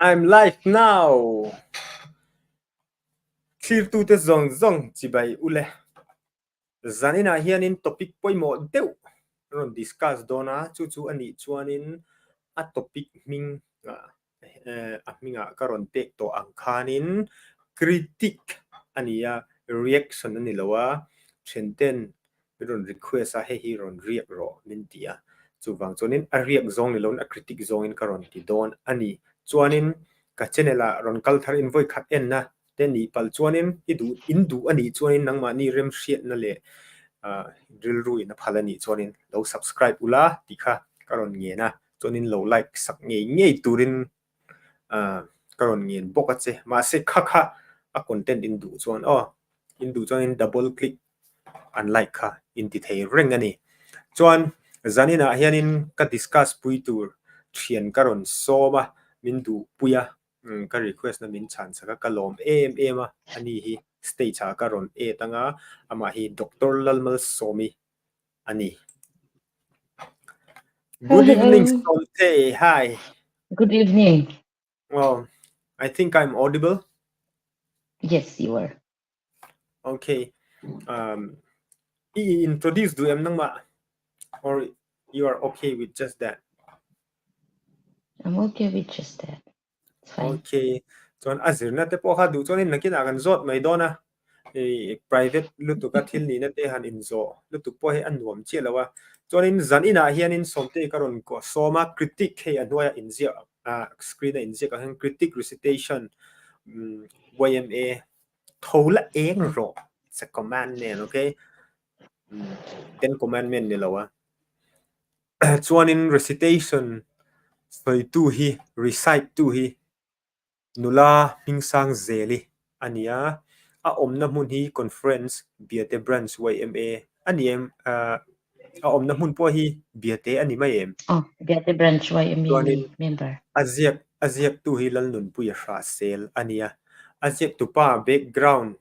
I'm live now. Clear tu te zong zong chỉ bay ule. Zanina hianin topic poi mo deu. Ron discuss dona chu chu ani chuanin a topic ming a minga karon tek to angkhanin critic ania reaction ani lawa thenten ron request a he ron react ro min tia chu wang chuanin a react zong ni lon a critic zong in karon ti don ani chuanin ka channela ron kal thar in voi khat en na te ni pal chuanin indu ani chuanin nangma ni rem hriat na le drill ru in a phalani chuanin lo subscribe ula tikha karon nge na chuanin lo like sak nge turin karon ngen boka che ma se kha kha a content indu chuan indu chuanin double click unlike kha in ti thei reng ani chuan zanina hianin ka discuss pui tur thian karon soma min du puya ka request na min chan saka kalom em ani hi stage ha karon tanga ama hi Dr. Lalmal Somi ani. Good evening, Hello. Sonte. Hi. Good evening. Well, I think I'm audible. Yes, you are. Okay. Introduce to em nang ma, or you are okay with just that? I'm okay with just that. It's fine. Okay. Chuan azir na te po ha du chuan in nakin akan zot mai dona private lutu ka thil ni na te han in zo lutu po he an nuam che lawa chuan in zan ina hian in somte karon ko soma critic he anwaya in zia screen in zia ka han critic recitation YMA thola eng ro sa command nen okay ten commandment ni lawa chuan in recitation soi tu hi recite tu hi nula mingsang zeli ania a omna mun hi conference biate branch YMA aniem a omna mun po hi biate ani mai em Oh, get the branch YME member. aziak tu hi lal nun pu ya sha sel ania aziak tu pa background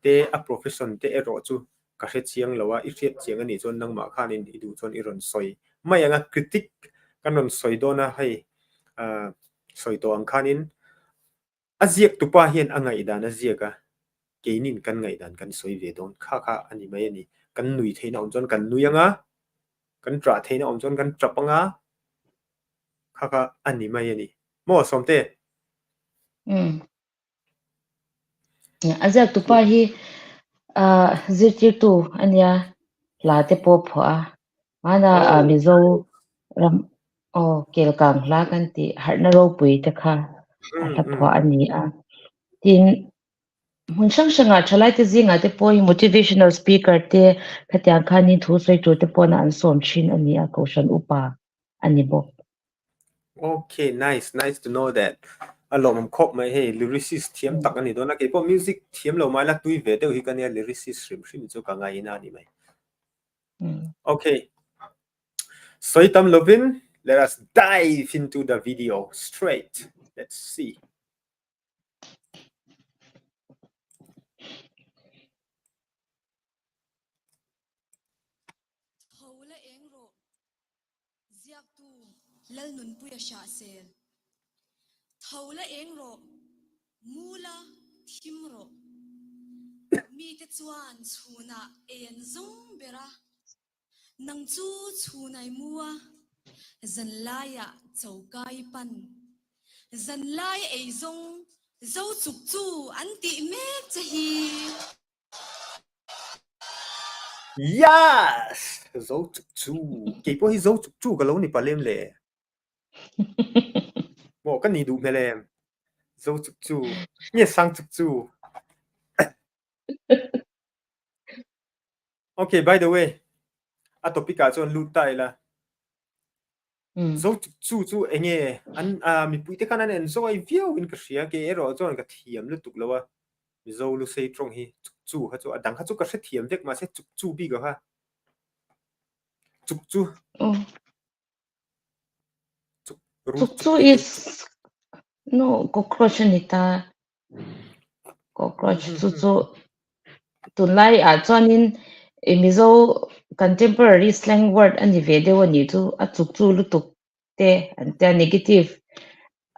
te a profession te ero chu ka he chiang lawa I hriat chiang ani chon nang ma khanin I du chon iron soi mai anga critic kanon soi dona hai soi to ang khanin aziak tu pa hian angai dan aziaka keinin kan ngai dan kan soi ve don kha kha ani mai ani kan nui theina om chon kan nuianga kan tra theina om chon kan trapanga kha kha ani mai ani mo somte Azak tupa hi zirtir tu anya la te po pho mana mizo ram kel kang la kan ti har na ro pui te kha ta pho ani tin mun sang sanga chalai te zinga te po hi motivational speaker te khatyang khani thu sai tu te po na an som chin ani a kaushan upa ani bo. Okay, nice to know that alom khop mai he lyricist thiam tak ani dona ke po music thiam lo mai la tui ve de hi kan ya lyricist shrim chu ka ngai na ni mai okay Soitam Lovin, let us dive into the video straight. Let's see. Hola engro ziak tu lal nun puya sha sel thola engro mula thimro mi te chuan chuna en zong bera nang chu chunai mua zan laya chaukai pan zan lai ei zong zo chuk chu anti mek chahi Yes! Zo chuk chu. Ke po hi zo chuk chu ka lo ni palem le. Mo kan ni du melem. Zo chuk chu. Nye sang chuk chu. Okay, by the way, a topic a chon lut tai la. Zo chuk chu chu enge an mi pui te kanan en zo ai viau in ka hria ke ero chon ka thiam lu tuk lawa. Mi zo lu sei trong hi chuk chu ha chu adang ha chu ka hre thiam dek ma se chuk chu bi ga ha. Chuk chu. Tuktu is no cockroach nita cockroach chu tunlai chuanin mizo contemporary slang word ani ve deuh ani chu a chukchu lutuk te anta negative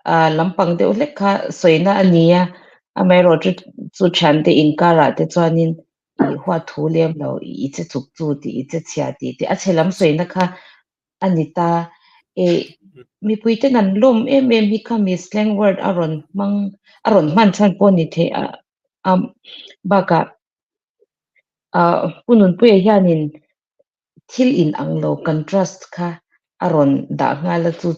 lampang deuh hlek kha soina ania amai ro chu than te in kara te chuanin I hua thu lem lo I che chuk chu ti I che chhia ti a chelam soina kha anita e mi puite nan lom hi kha mi slang word aron man chan poni the baka punun puya hianin thil in anglo contrast kha aron da nga la chu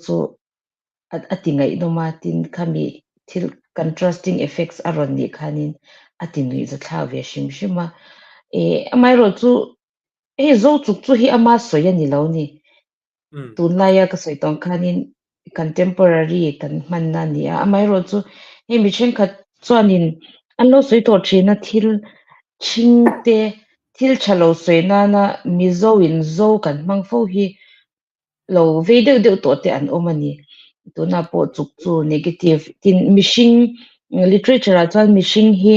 atingai noma tin khami thil contrasting effects aron ni khanin atinui za thla ve shima amai ro chu zo chu hi ama soya ni lo ni tunlaya ka soitong khanin contemporary kan manna ni amai ro chu mi chen kha chuanin anlo soito thina thil chingte thil chalo soina na mizo in zo kan mangfo hi lo ve de to te an omani tuna po chuk chu negative tin mishing literature chuan mishing hi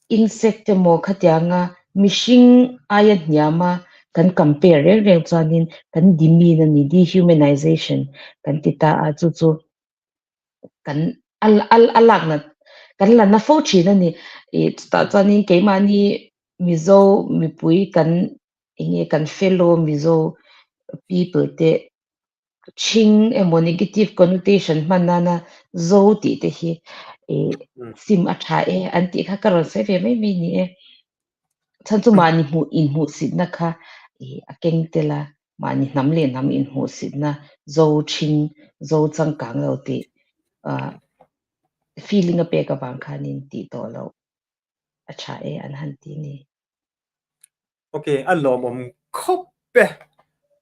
insect mo khatianga mishing ayat nyama kan compare reng chuanin kan dimi na ni dehumanization kan tita a chu kan alak na kan la na fo chi na ni ta chuanin keimani mizo mipui kan inge kan fellow mizo people te ching emo negative connotation manana zo ti te hi sim atha anti kha karon se ve mai mi ni chanchu mani mu in mu sit na kha akeng tela mani namle nam in mu sit na zo ching zo chang kang lo ti feeling a pe ka bang khanin ti to lo acha an han ti ni okay alom khoppe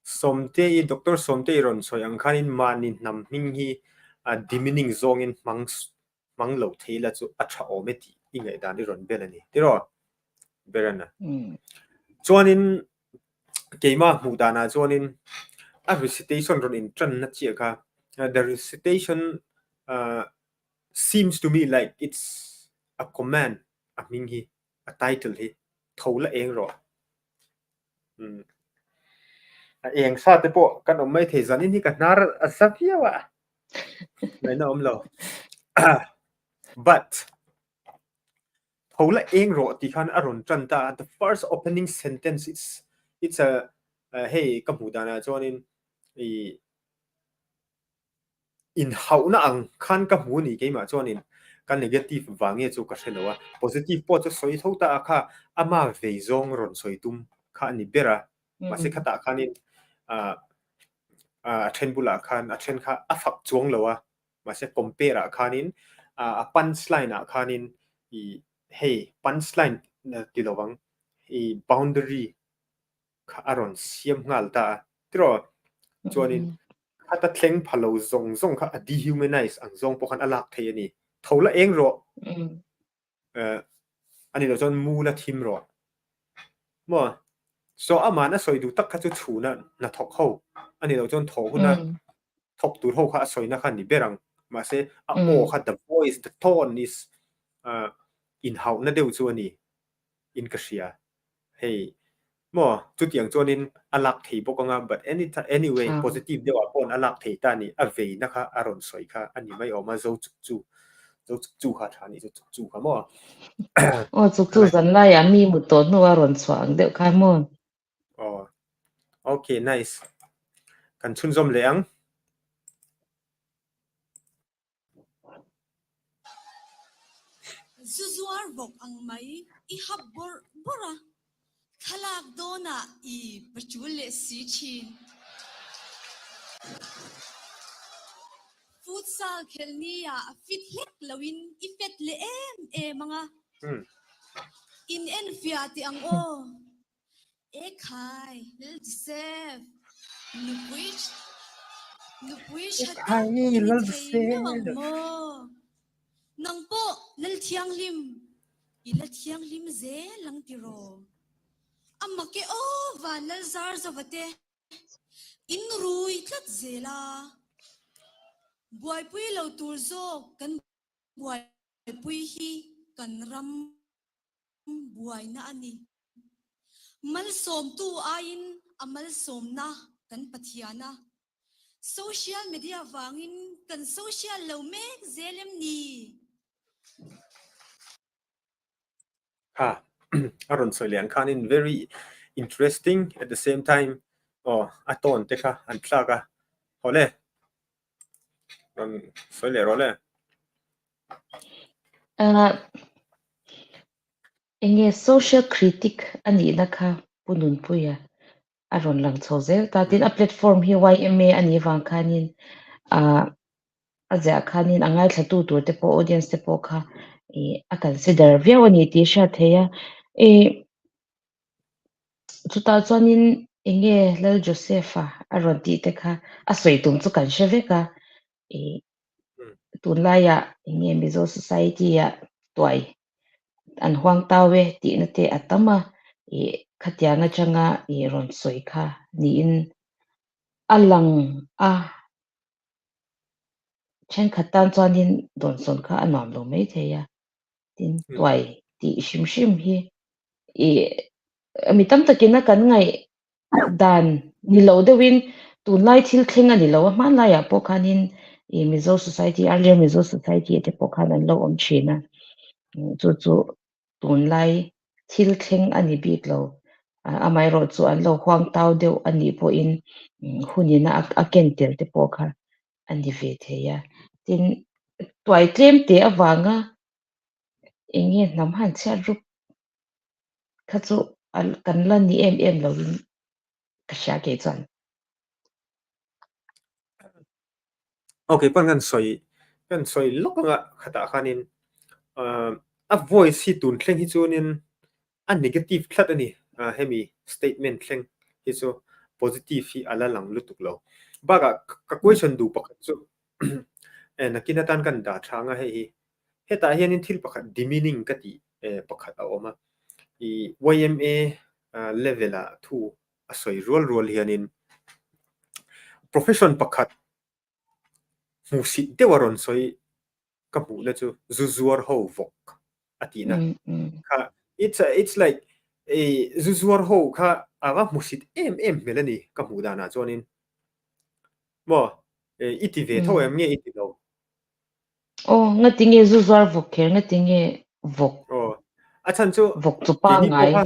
somte Dr. somte ron so yang khanin manin nam hing hi demeaning zong in mang lo theila chu acha ometi ingai dan ron belani tiro berana chuanin keima mudana chuanin a recitation ron in tran na chi kha the recitation seems to me like it's a command a ming hi a title hi thola eng ro eng sa te po kan om mai the zanin hi kan nar asapia wa mai na om lo but thola eng ro ti khan aron tran ta the first opening sentence it's a hey kamudana chuanin in hauna ang khan ka mu ni ke ma chuanin kan negative wange chu ka hrelowa positive po chu soi thota kha ama veizong ron soitum kha ni bera mase khata khanin thenbula khan a then kha afak chuang lowa mase compare khanin a punchline khanin I hey punchline tilowang I boundary kha aron siam ngal ta tro chuanin hata thleng phalo zong kha a dehumanize ang zong pokhan alak thei ani thola eng ro ani lo chon mu la thim ro mo so amana soidu tak kha chu thuna na thok ho ani lo chon tho huna thok tur ho kha soina kha ni berang ma se a o kha the voice the tone is in how na deu chu ani in kashia hey mo chu tiang chuanin alak thei bokanga but anyway positive dewa pon alak thei ta ni a vei na kha aron soi kha ani mai oma zo chu kha thani chu kha mo chu zan la ya mi mu to no aron chuang de kha mo okay nice kan chun zom leang zuzuar bok ang mai I hab bora khalak dona I pachule si chin futsal khelnia fit hek lawin ifet le mga in en fiati ang khai lil sef nupuish hata ni thei nawang mo nang po lil thiang lim ila thiang lim ze lang tiro amake van lal zar zawate in rui tlat zela buai pui lo tur zo kan buai pui hi kan ram buai na ani mal som tu ain amal som na kan pathiana social media wangin kan social lo mek zelem ni aron soi lian khan in very interesting at the same time aton te kha an tlaga hole ron soi le role enge social critic ani na kha punun puya aron lang chozel ta tin a platform hi YMA ani wang khanin aja khanin angai thatu tur te po audience te po kha a consider view ani ti sha theya chuta chuanin enge lal josepha aron ti te kha a soitum chu kan sheveka tunlaya enge mizo society ya toy an huang tawe ti na te atama khatianga changa ron soi kha ni in alang a chen khatan chuanin don son kha anom lo mai theya tin toy ti shim shim hi mi tam takina kan ngai dan ni lo de win tunlai thil thlenga ni lo man la ya po khanin mizo society earlier mizo society te po khan an lo om china chu chu tunlai thil thleng ani bik lo amai ro chu an lo huang tau deuh ani po in hunina a ken tel te po kha ani ve theya tin toy tlem te awanga enge nam han cha rup kha chu kan la ni em lo in ka sha ke chan okay pan kan soi lok nga khata khanin a voice hi tun thleng hi chunin a negative thlat ani hemi statement thleng hi chu positive hi ala lang lutuk lo baga ka question du pakhat chu nakina tan kan da thanga hi heta hianin thil pakhat demeaning ka ti pakhat a oma YMA level a thu a soi rol hianin profession pakhat mu si de waron soi ka mu na chu zuzuar ho vok atina kha it's like zuzuar ho kha awa musit em melani ka mu dana chonin mo iti ve tho em nge iti lo nga tinge zuzuar vok kher nga tinge vok achan chu vok chu pa kini po ngai kha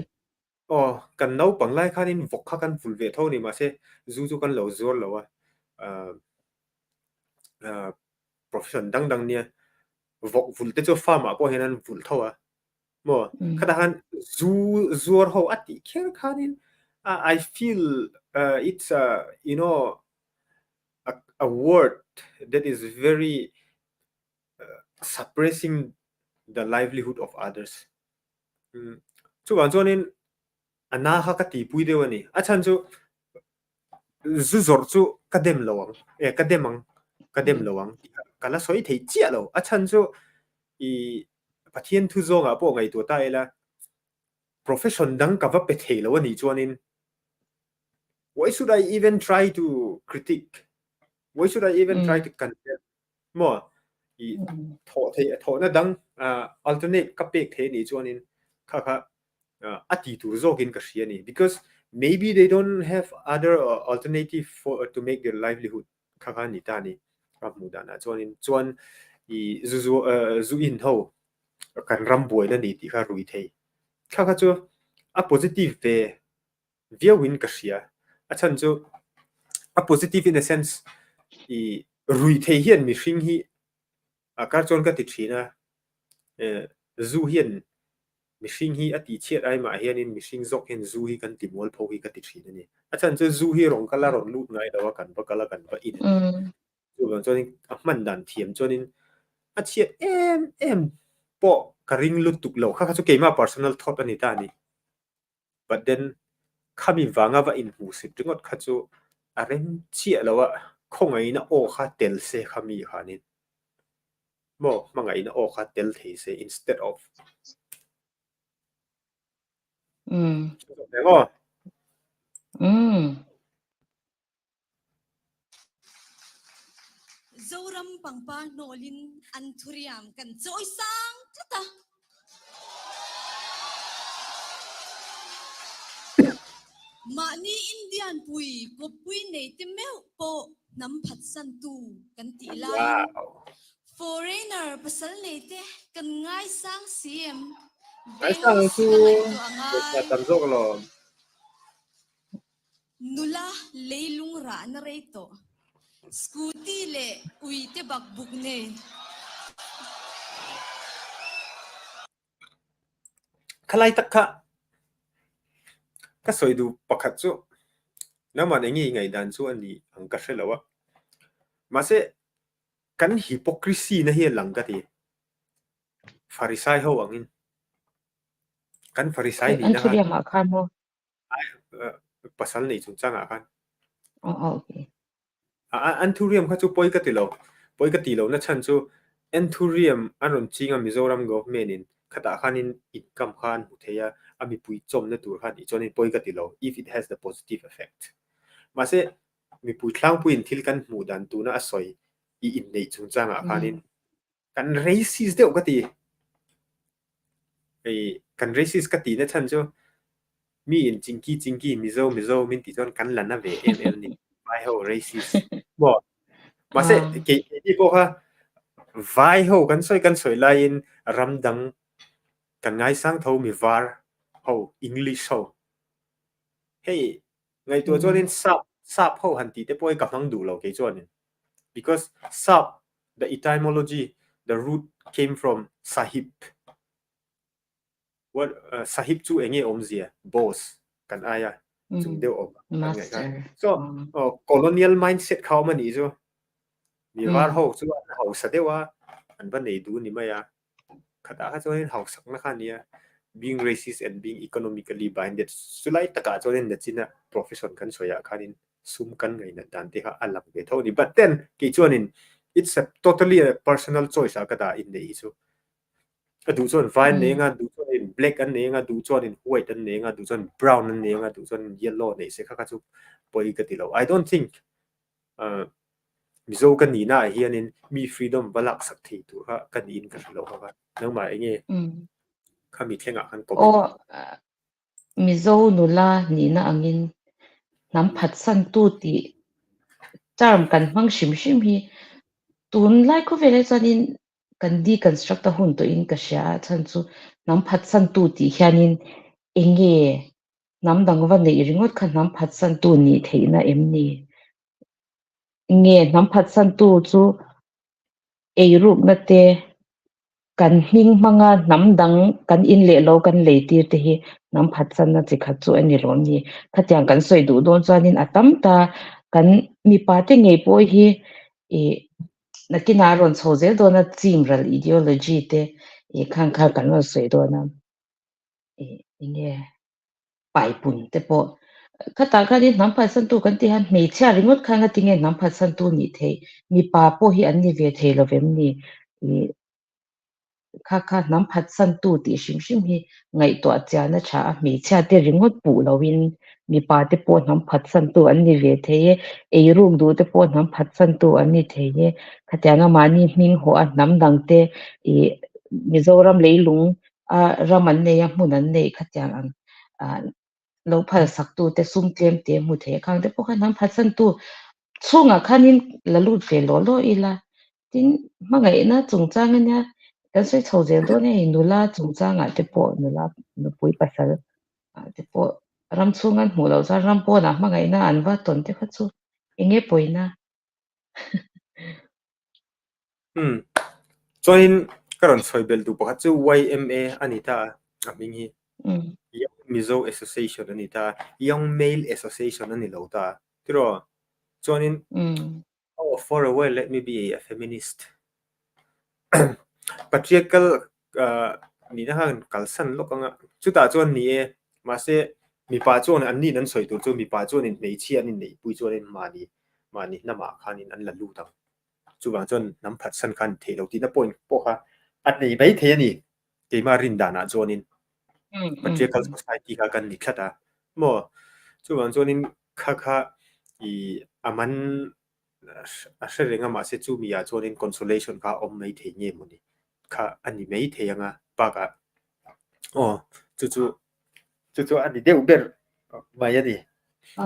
kan nau panglai khanin vok kha kan ful ve tho ni ma se zu chu kan lo zor lo wa profession dang nia vok vul te chu farma po henan vul tho wa mo khada han zuar ho ati kher khanin I feel it's you know a word that is very suppressing the livelihood of others chu wan chonin ana ha ka ti pui dewani achan chu zu zor chu kadem lawang kadem lawang kala soi thei chia lo achan chu i pathian thu zonga po ngai to ta ela profession dang ka va pe thei lo ni chuanin why should I even try to critique why should I even try to condemn mo i tho na dang alternate ka pek the ni chuanin kha ati tur zokin ka hriani because maybe they don't have other alternative to make their livelihood kha ni ta ni ka mu dana chuanin chuan i zu in ho kan ram boi na ni ti kha rui thei kha chu a positive ve via win ka hria a chan chu a positive in a sense i rui thei hian mi hring hi a kar chon ka ti thina zu hian mi hring hi ati chiat ai ma hianin mi hring zok hen zu hi kan ti mol pho hi ka ti thina ni a chan chu zu hi rong kala ron lut ngai dawa kan ba kala kan ba in chu ban chonin a man dan thiam chonin a chiat em po ka ring lut tuk lo kha chu keima personal thought ani ta ni but then khami wanga wa in hu sip tingot kha chu a rem chia lawa khongai na o kha tel se khami khanin mo mangai na o kha tel thei se instead of mo zoram pangpa nolin anthuriam kan choi sang tata มานี่อินเดียนปุยกบปุยในติเมลโปน้ำผัดสันตูกันตีไลน์ wow foreigner ภาษาในเตกันง่ายสร้างเสียม ai sang chu กันไหลตัวง่า ta ย tam zo lo nula leilung ra na reto scooty le uite bakbuk ne khalai takha ka soi du pakhat chu naman engi ngai dan chu ani ang ka hrelawa mase kan hypocrisy na hi lang ka ti farisai ho angin kan farisai ni an na thu ria ma khan mo pasal nei chung changa kan okay an thuriam kha chu poi ka ti lo na chan chu an thuriam anon chinga mizoram government in khata khanin income khan hu theya ami pui chom na tur khan I chonin poi ka ti lo if it has the positive effect mase mi pui thlang pui in thil kan mu dan tu na asoi I in nei chung changa khanin kan racist deuh ka ti kan racist ka ti na chan chu mi in chingki mizo min ti chon kan lan na ve em ni mai ho racist bo mà sẽ cái bộ ha vai ho kan soi lai in ramdang kan ngai sang tho mi var ho english ho hey ngai tu chuan in sap ho han ti te poi ka hang du lo ke chuan in because sap the etymology the root came from sahib what sahib chu enge omzia boss kan aya chung deu om master so colonial mindset khau mani zo mi var ho chu ho sa dewa an ban nei du ni maya khata kha choin ho sak na kha nia being racist and being economically minded sulai taka choin na china profession kan soya khanin sum kan ngai na dan te ha alam ke thoni but then ke chonin it's a totally a personal choice a kada in the issue adu chon fine ne nga du chon in black an ne nga du chon in white an ne nga du chon brown an ne nga du chon yellow ne se kha chu poi ka ti lo I don't think mizo kan ni na hianin mi freedom balak sak thi tu ha kan in ka lo ha nang ma enge khami thenga kan ko mizo nula ni na angin nam phat san tu ti charm kan mang shim hi tun lai ko vele chanin kan deconstruct a hun to in ka sha chan chu nam phat san tu ti hianin enge nam dang wa nei ringot kha nam phat san tu ni theina emni nge nam phat san tu chu ei rup na te kan hing manga nam dang kan in le lo kan le tir te hi nam phat san na chi kha chu ani ro ni khatyang kan soi du don chuanin atam ta kan mi pa te ngei poi hi e nakina ron chozel do na chimral ideology te e khang kha kan ro soi do na e inge pai pun te po khata kha ni nam phat san tu kan ti han mei cha ringot khanga tinge nam phat san tu ni the mi pa po hi an ni ve the lo vem ni kha nam phat san tu ti shim hi ngai to cha na cha mi cha te ringot pu lowin mi pa te po nam phat san tu an ni ve the ei ruk du te po nam phat san tu an ni the ye khatya nga mani hming ho a nam dang te e mizoram leilung a raman ne ya munan ne khatya ang lo phal sak tu te sum tlem te mu the khang te po kha nam phat san tu chunga khanin lalut ve lo ila tin mangai na chungchang anya kan soi chozel do ne nula chungchanga te po nula nu pui pasal te po ram chungan mu lo za ram po na mangai na anwa ton te kha chu enge poina choin karon soibel du pakhat chu YMA anita aming hi Young Mizo Association anita Young Male Association ani lo ta tiro chonin oh for a while let me be a feminist patriarchal ni na han kalsan lokanga chuta chon ni e ma se mi pa chon an ni nan soi tu chu mi pa chon in nei chi an in nei pui chon in mani na ma khanin an la lu ta chu wang chon nam phat san khan the lo ti na point po kha at nei bai the ni ke ma rin da na chon in patriarchal society ka kan ni thata mo chu wang chon in kha I aman a hrenga ma se chu mi ya chon in consolation ka om nei the nge mo ni kha ani mei theyanga paka chu ani deu ber mai ani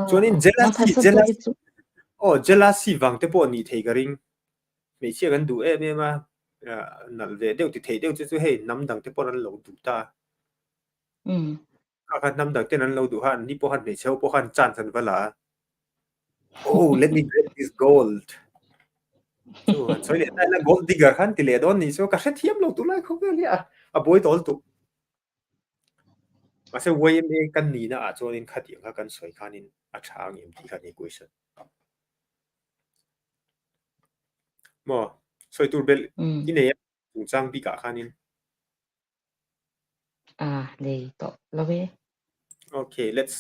chuan in mang phan sat tu hi chu jealousy wang te po ni thei garing me chia kan du em a nal ve deuh ti thei deuh chu hei nam dang te po an lo du ta ka nam dang te an lo du han ni po han me cheu po han chan san wala oh let me grab this gold chu han choi le ta gold digger han ti le don ni so ka thiam lo tu lai kho ga lia a boy tol tu ma se way me kan ni na a chuan in khatiang ka kan soi khanin a thang em ti khan equation mo soi tur bel ine tung chang bi ka khanin le to love okay let's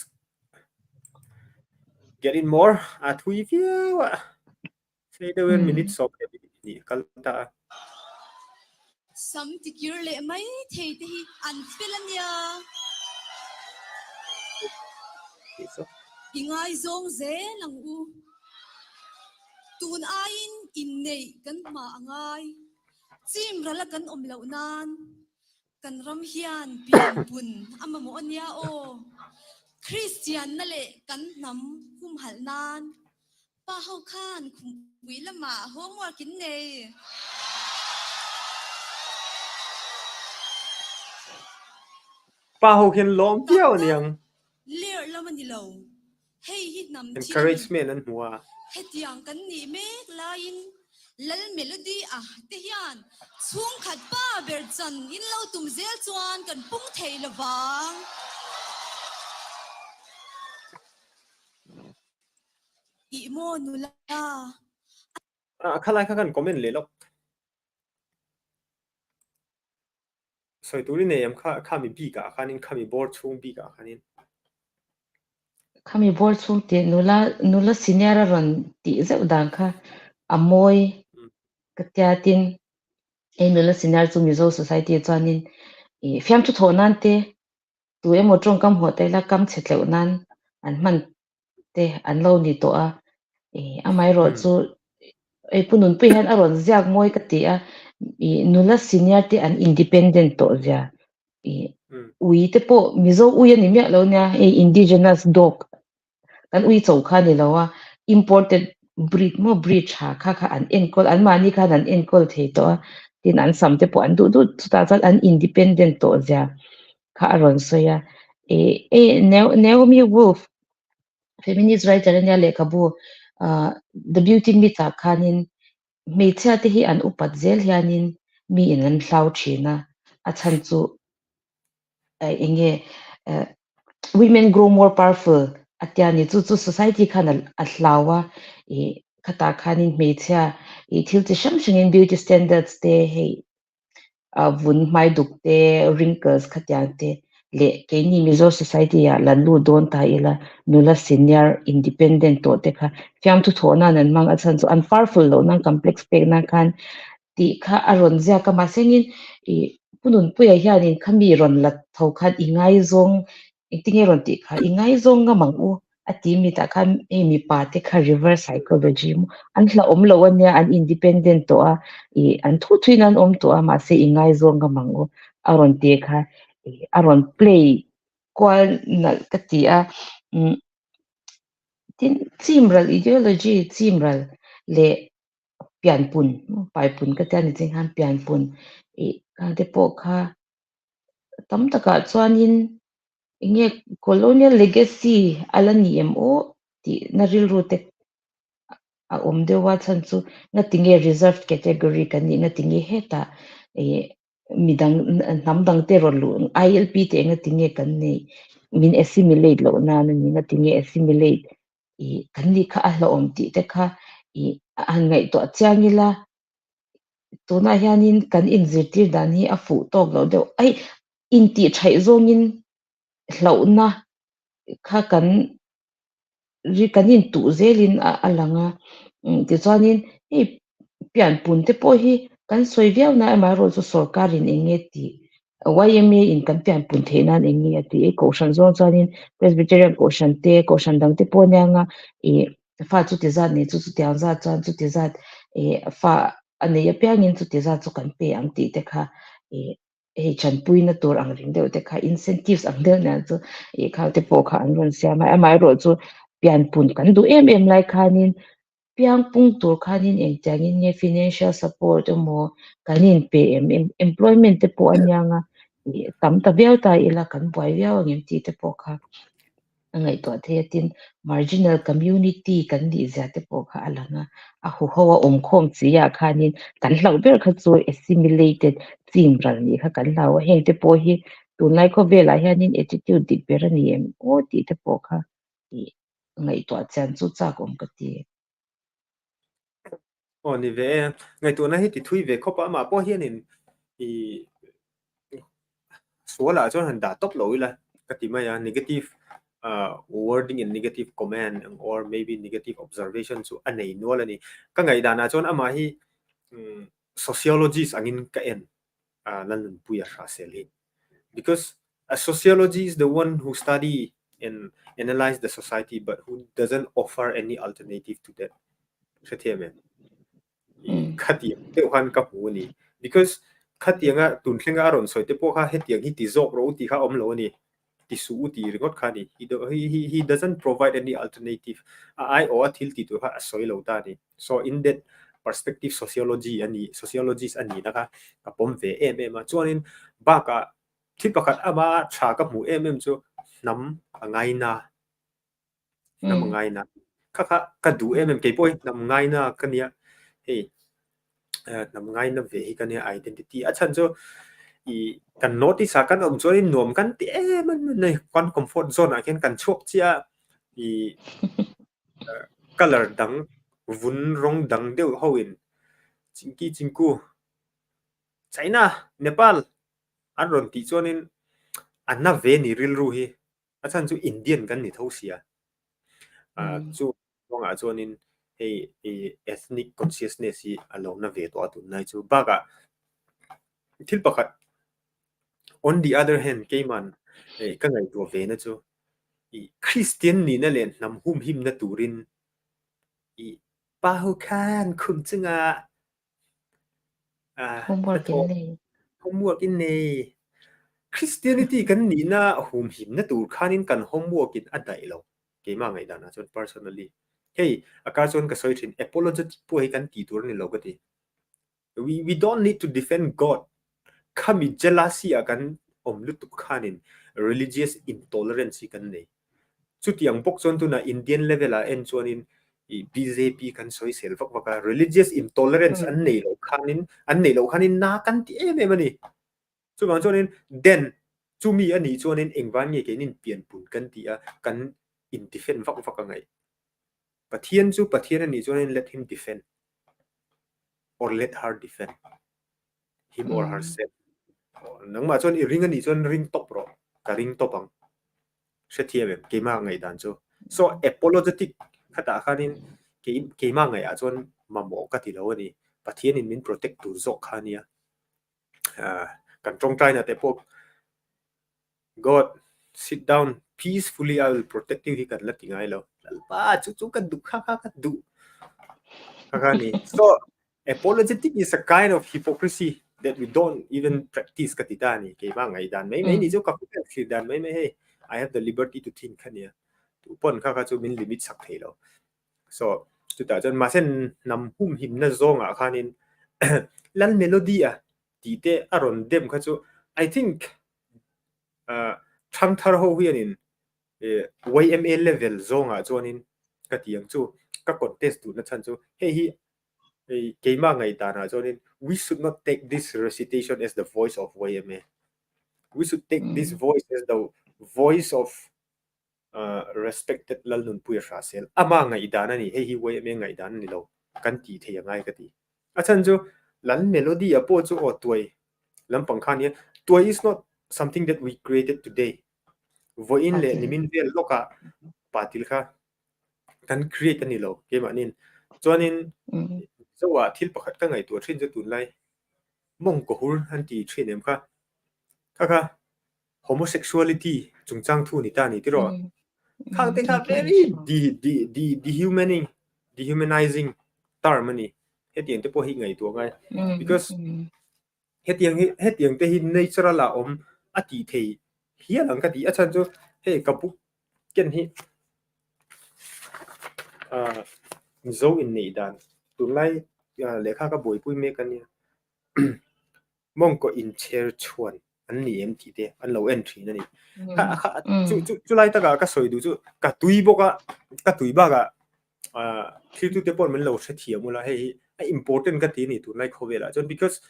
get in more at we view say the minutes of ni kalta sam tikir le mai thei te hi an filania so ingai zong ze lang u tun ain in nei kan ma angai chim rala kan om lo nan kan ram hian pian pun ama mo ania o Christian na le kan nam hum hal nan pa hau khan khum wi lama homework in nei pa ho khen lom piao niang lir lamani lo hey hi nam thi encouragement an hua hetiang kan ni me lain lal melody te hian chung khat pa ber chan in lo tum zel chuan kan pung thei lawang i mo nula khalai kha kan comment le lok soi turi ne yam kha mi bi ka khanin kha mi board chung bi ka khanin khami bol chung te nula senior ron ti zeu dang kha amoi katya tin nula senior chu mizo society chuanin fiam chu thonan te tu emo tong kam hote la kam chetleu nan an man te an lo ni to a amai ro chu punun pe han aron ziak moi ka ti a nula senior te an independent to ja ui te po mizo ui ani me lo nya indigenous dog kan ui chau kha ni lawa imported breed ha kha an enkol an mani kha an enkol thei to tin an samte po an du chuta chan an independent to ja kha aron soya Naomi Wolf feminist writer nya le kabu the beauty myth khanin me cha te hi an upat zel hianin mi in an hlau thina a chan chu enge women grow more powerful atiani chu society khan a hlawa khata khanin me cha thil chi sham shingin beauty standards te hey vun mai duk te wrinkles khatyang te le ke ni mizo society ya lan lu don ta ila nula senior independent to te kha fiam tu thona nan mang a chan chu an powerful lo nang complex pe na khan ti kha aron zia ka ma sengin punun puya hianin khami ron lat tho khat ingai zong tinge ron ti kha ingai zong nga mangu ati mi ta khan mi pa te kha reverse psychology mu an hla om lo ania an independent to a an thu thin an om to a ma se ingai zong nga mangu aron te kha aron play kwal na ka ti a tin chimral ideology chimral le pian pun pai pun ka ta ni ching han pian pun ka te po kha tam taka chuanin inge colonial legacy alani mo ti na ril rote a om de wa chan chu na tinge reserved category kan ni na tinge heta midang namdang te ro lu ILP te nga tinge kan nei min assimilate lo na ni na tinge assimilate kan ni kha a hla om ti te kha an ngai to changila tuna hianin kan in zirtir dan hi a fu tok lo deuh ai in ti thai zongin hlauna kha kan ri kanin tu zelin alanga ti chuanin pian pun te po hi kan soiviau na ma ro chu sarkarin enge ti YMA in kan pian pun thenan enge ati ko shan zo chuanin Presbyterian ko shan dang te po nyanga fa chu ti zat ni chu tiang za chan chu ti zat fa ane ya piangin chu ti za chu kan pe ang ti te kha chan pui na tur ang ring deuh te kha incentives ang deuh na chu kha te po kha an ron sia mai ro chu pian pun kan du em lai khanin piang pung tur khanin eng changin nge financial support mo kanin pm employment te po anyanga tam ta viau ta ila kan boi viau ngem ti te po kha ngai to the tin marginal community kan di za te po kha alanga a hu hawa khom chi ya khanin kan hlau ber kha chu assimilated chim ral ni kha kan hlau heng te po hi tunai ko vela hianin attitude di ber ni em o ti te po kha ngai to chan chu cha kom ka ti ni ve ngai tu na hi ti thui ve khopa ma po hianin i suala chon han da top loila katima ya negative wording and negative comment or maybe negative observation so anei nolani ka ngai dana chon ama hi sociologist angin ka en lan puya sha seli because a sociology is the one who study and analyze the society but who doesn't offer any alternative to that khathiam khati te han ka pu ni because khatianga tun thlenga ron soi te po kha hetiang hi ti zok ro ti kha om lo ni ti su ti ringot khani he doesn't provide any alternative I or thil ti to ha soi lo ta ni so in that perspective sociologist ani na ka pom ve ma chuanin ba ka thil pakhat ama tha ka mu chu nam angai na kha ka du ke poi nam ngai na kania hey nam ngai na ve hi kania identity achan chu i kan notice kan om chori nom kan ti man nei kon comfort zone a ken kan chok chia i color dang vun rong dang deu hoin chingki chingku China Nepal an ron ti chonin anna ve ni ril ru hi achan chu Indian kan ni thosia chu longa chonin hey ethnic consciousness hi alona ve to tu nai chu baga thil pakhat on the other hand keiman ka ngai to ve na chu i Christian ni na len nam hum him na turin i pahu khan khum chunga homework in nei Christianity kan ni na hum him na tur khanin kan homework in adai lo keima ngai dana chon personally hey aka chon ka soi thin apologetic po hi kan ti tur ni lo gati we don't need to defend God kami jealousy akan omlutuk khanin religious intolerance kan nei chutiang pok chon tu na Indian level a en chonin i BJP kan soi sel vak vaka religious intolerance an nei lo khanin na kan ti em ani chu bang chonin then chu mi ani chonin engwan nge kenin pian pun kan ti a kan in defend vak vak ngai pathian ani chonin let him defend or let her defend him or herself nang ma chon i ring ani chon ring top ro ka ring topang sethiam ke ma ngai dan chu so apologetic khata khanin ke ma ngai a chon mamo ka ti lo ani pathian in min protect tu zok khania kan trong trai na te pop God sit down peacefully I will protect you hi kan la tingai lo pa chu kan du kha du kani so apologetic is a kind of hypocrisy that we don't even practice katitani ke ma ngai dan mai ni chu ka ku dan mai hey I have the liberty to think khania tu pon kha chu min limit sak thelo so tu ta jon ma sen nam hum him na zonga khanin lan melody a ti te aron dem kha chu I think tham thar ho hianin YMA level zonga chonin ka tiang chu ka contest tu na chan chu hey hi keima ngai ta na chonin we should not take this recitation as the voice of YMA we should take this voice as the voice of respected lalnun puya sel ama ngai dana ni hey hi YMA ngai dan ni lo kan ti the ngai ka ti achan chu lan melody a po chu o tuai lam pangkhan ni tuai is not something that we created today voin le nimin vel loka patil kha kan create ani lo ke manin chuanin zowa thil pakhat ka ngai tu thin je tun lai mong ko hur han ti thinem kha kha homosexuality chungchang thu ni ta ni ti ro khang te kha very dehumanizing term ani hetiang te po hi ngai tu ngai because hetiang te hi natural la om ati thei hialang ka ti achan chu he kapu ken hi zo in nei dan tunlai lekha ka boi pui me kan ni mong ko in chair chuan an ni em ti te an lo entry na ni chu lai ta ka soi du chu ka tui boka ka tui ba ga thil tu te pon men lo se thiam la hei important ka ti ni tunlai khovela chon because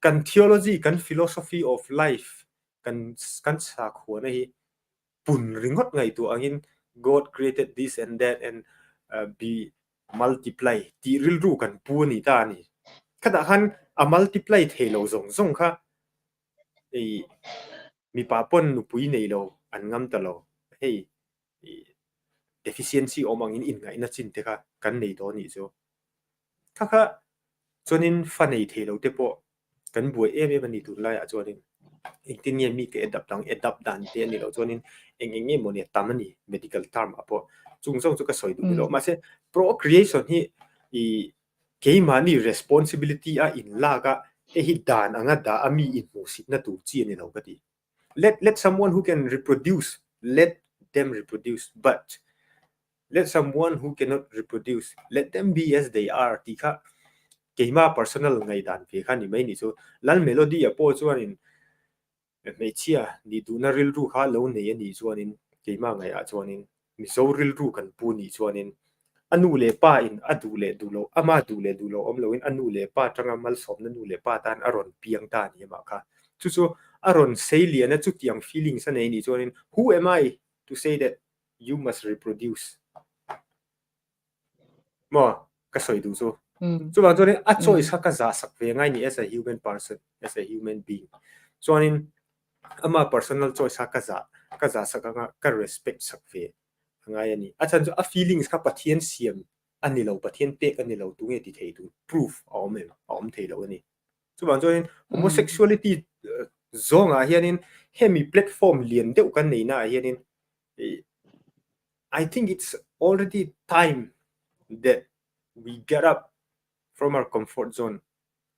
kan theology kan philosophy of life kan sa kho na hi pun ringot ngai tu angin God created this and that and be multiply ti ril ru kan pu ni ta ni kada han a multiply thelo zong zong kha ei mi pa pon nu pui nei lo an ngam ta lo hei deficiency omangin in ngai na chin te kha kan nei do ni zo kha kha chonin fa nei thelo te po kan buai em em ni tu lai a chonin tin ye mi ke adapt dan te ni lo chonin enge mo ne tamani medical term apo chung chung chu ka soi du lo ma se procreation hi I ke mani responsibility a in la ga e hi dan anga da ami in mo sit na tu chi ni lo ka ti let someone who can reproduce let them reproduce but let someone who cannot reproduce let them be as they are ti kha ke ma personal ngai dan pe kha ni mai ni chu lal melody a po chuan in me chia ni du na ril ru kha lo nei ani chuan in ke ma ngai a chuan in mi so ril ru kan pu ni chuan in anu le pa in adu le du lo ama du lo om lo in anu le pa tanga mal som na nu le pa tan aron piang ta ni ma kha chu chu aron sei na chu tiang feelings ane ni chuan in who am I to say that you must reproduce mo ka soi du chu chu bang chuan a choice ka za sak ve ngai ni as a human person as a human being chuan in ama personal choice ka za sak ka respect sak ve ngai ani achan chu a feelings ka pathian siam ani lo pathian pek ani lo tu nge ti thei tu proof om thei lo ani chu bang chuan homosexuality zonga hianin hemi platform lian deuh kan nei na hianin I think it's already time that we get up from our comfort zone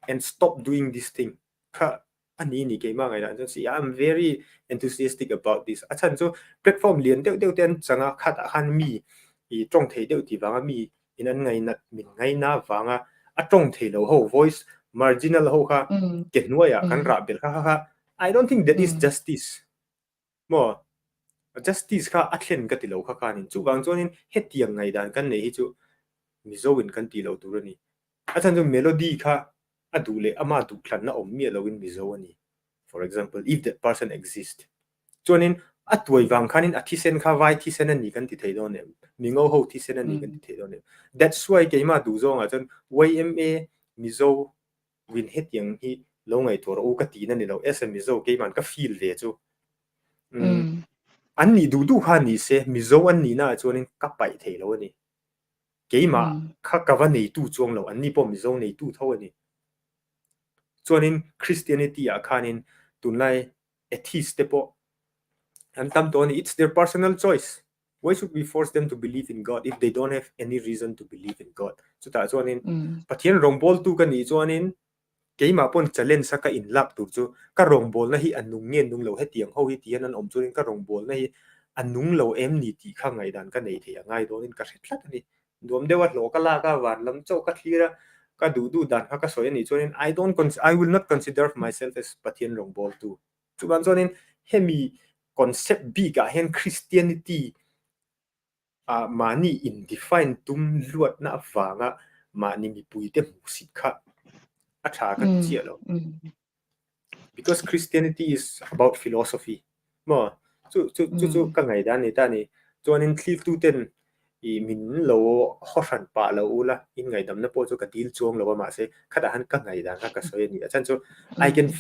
and stop doing this thing kha ani ni ke ma ngai la see I'm very enthusiastic about this achan chu platform lian deuh ten changa khat han mi I trong thei deuh ti wanga mi in an ngai na min ngai na wanga a trong thei lo ho voice marginal ho kha ken noya kan ra bel kha I don't think that is justice mo justice kha athen ka ti lo kha kanin chu wang chonin hetiang ngai dan kan nei hi chu mi zo in kan ti lo tu ni achan chu melody kha adule ama du thlan na om mi lo in mi zo ani for example if that person exists chonin atoi wang khanin athisen kha vai thisen ani kan ti thei do ne mingo ho thisen ani kan ti thei do ne that's why ke ma du zo nga chon YMA mi zo win hetiang hi lo ngai thor o ka ti na ni lo SM mi zo ke man ka feel ve chu an ni du kha ni se mi zo an ni na chonin ka pai thei lo ani ke ma kha ka va nei tu chong lo an ni po mi zo nei tu tho ani chonin Christianity a khanin tunlai atheist te po and tam to ni it's their personal choice why should we force them to believe in God if they don't have any reason to believe in God so ta chonin pathian rong bol tu ka ni chonin ke ma pon challenge saka in lap tu chu ka rong bol na hi anung ngen nung lo hetiang ho hi tian an om chuin ka rong bol na hi anung lo em ni ti kha ngai dan ka nei the ngai do in ka hretlat ani dom dewat lo ka la ka wan lam chau ka thira ka du dan ka soi ani chuin I will not consider myself as pathian rong bol tu chu ban chuin hemi concept big a hen Christianity mani in define tum luat na wanga mani mi pui te mu sit kha atha ka chialo because Christianity is about philosophy mo chu ka ngai dan ni ta ni chuanin thil tu ten I min lo horan pa lo ula in ngai dam na po chu ka dil chuang lo ma se khada han ka ngai dan ka soi ni achan chu I can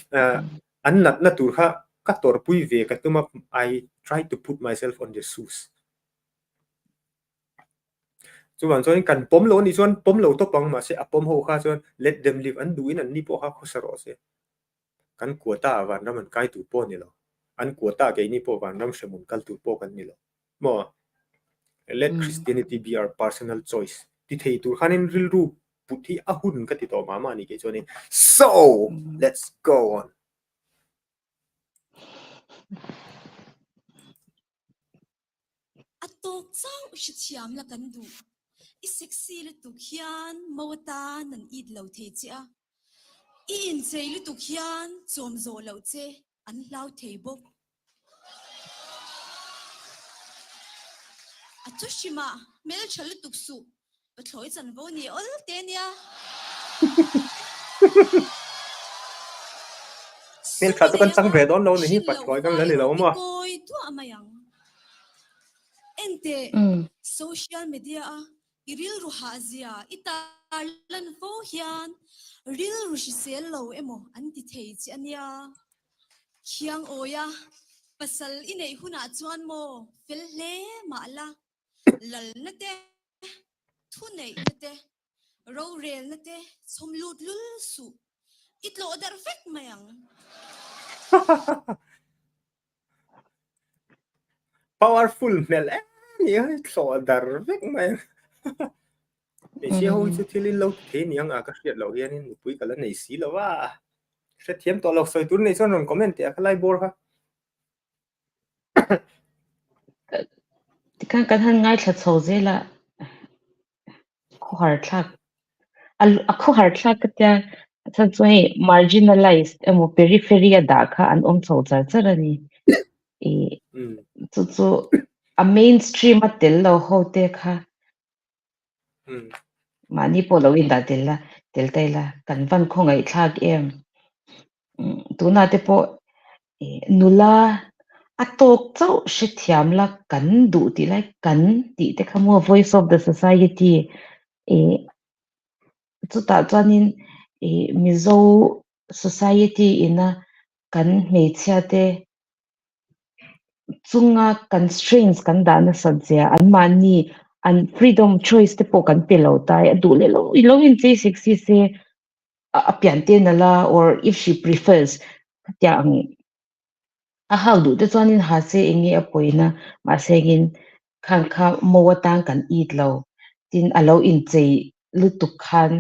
an nat na tur kha ka tor pui ve ka tuma I try to put myself on their shoes chu wan chuan kan pom lo ni chuan pom lo to pang ma se a pom ho kha chuan let them live an duin an ni po kha khosaro se kan kuata wan ram an kai tu po ni lo an kuata ke ni po wan ram shemun kal tu po kan ni lo mo let Christianity be our personal choice ti thei tur khanin ril ru puthi ahun ka ti to mama ni ke choni so let's go on atok chang ushit siam la kan du i sexy le tu khian mawata nan id lo the chia i in chei le tu khian chom zo lo che an lau thei bok atushima mel chal le tuksu pathloi chan bo ni ol te nia Mel kha to kan chang ve don lo ni hi patloi kan le lo mo koi tu amayang ente social media iril ruha zia italan fo hian ril rushisel lo emo anti thei chi ania khiang oya pasal inei huna chuan mo fel hle ma la lal na te thu nei na te ro rel na te somlut lul su itlo dar fek mayang powerful mel ni ai so dar vek mai ni si ho chu thilin lo the ni ang a ka hriat lo hian in pui kala nei si lo wa hre thiam to lo soi tur nei chon ron comment ya khalai bor ha kan han ngai thla chho zela khu har thak khu har thak ka chan choi marginalized emo periphery da kha an chho char charani e chu a mainstream a tel lo ho te kha mani polo in da tel taila kan van khongai thak em tuna te po nula atok chau she thiam la kan du ti lai kan ti te khamo voice of the society chuta chuanin mizo society ina kan hmeichhia te chunga constraints kan dana sajia anmani an freedom choice te po kan pelo tai adu le lo in che sexy se a piante nala or if she prefers tyang a how do te chuanin ha se engi apoina ma segin khang kha mowatang kan eat lo tin alo in chei lutuk khan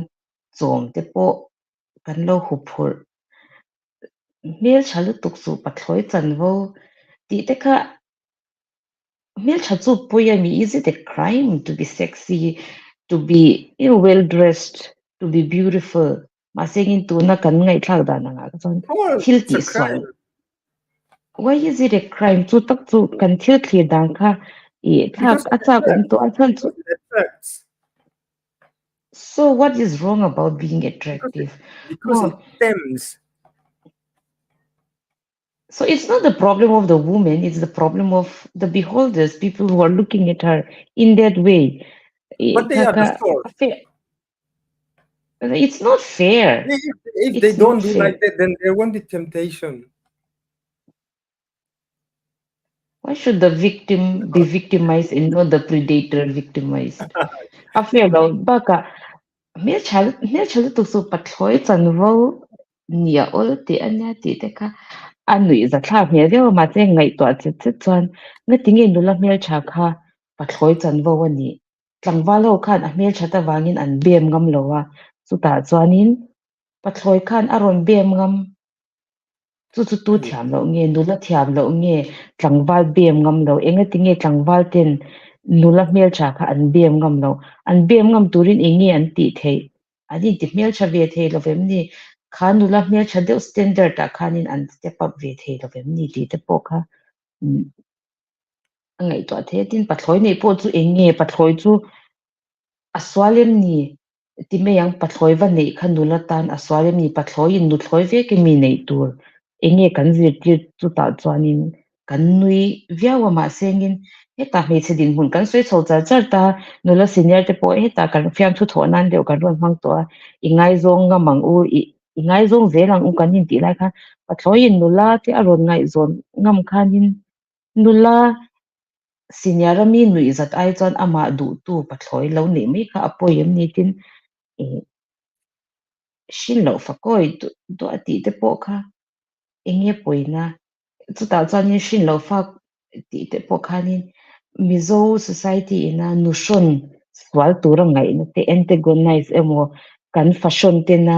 chom te po kan lo hupur mel chalu tuksu pathloi chanwo ti te kha mel chachu poyami is it a crime to be sexy to be well dressed to be beautiful ma segin tu na kan ngai thak da na nga chon thil ti swal why is it a crime chu tak chu kan thil thlir dang kha thak achak to athan chu so what is wrong about being attractive because it tempts. So it's not the problem of the woman, it's the problem of the beholders, people who are looking at her in that way. But they are the source. It's not fair. If they don't do like that, then there won't be temptation. Why should the victim be victimized and not the predator victimized? Affair lo baka me chal to so patloi chanwo nia ol ti anya ti te kha anui za thla me deu ma che ngai to che chuan nga tinge nula mel tha kha pathloi chanwo ani tlangwa lo khan a mel thata wangin an bem ngam lowa chuta chuanin pathloi khan aron bem ngam chu tu thiam lo nge nula thiam lo nge tlangwal bem ngam lo enga tinge tlangwal ten nula mel tha kha an bem ngam lo an bem ngam turin engi an ti thei ani ti mel tha ve thei lo vem ni khan nula mel tha de standard ta khanin an step up ve thei lo vem ni ti te po kha ngai to the tin pathloi nei po chu enge pathloi chu aswalem ni ti me yang pathloi va nei khan nula tan aswalem ni pathloi in nu thloi ve ke mi nei tur enge kan zir ti chu ta chuanin kan nui viawa ma sengin heta me chedin hun kan soi chho char char ta nula senior te po heta kan fiam thu thonan deu kan ron mang to ingai zong nga mang u ingai zong zelang u kan in ti lai kha pathloi in nula te aron ngai zon ngam khanin nula senior mi nui zat ai chon ama du tu pathloi lo nei mai kha apoyem ni tin shin lo fakoi do ati te po kha enge poina chuta chuanin shin lo fak ti te po khanin mizo society ina nushon swal tura ngai na te antagonize emo kan fashion te na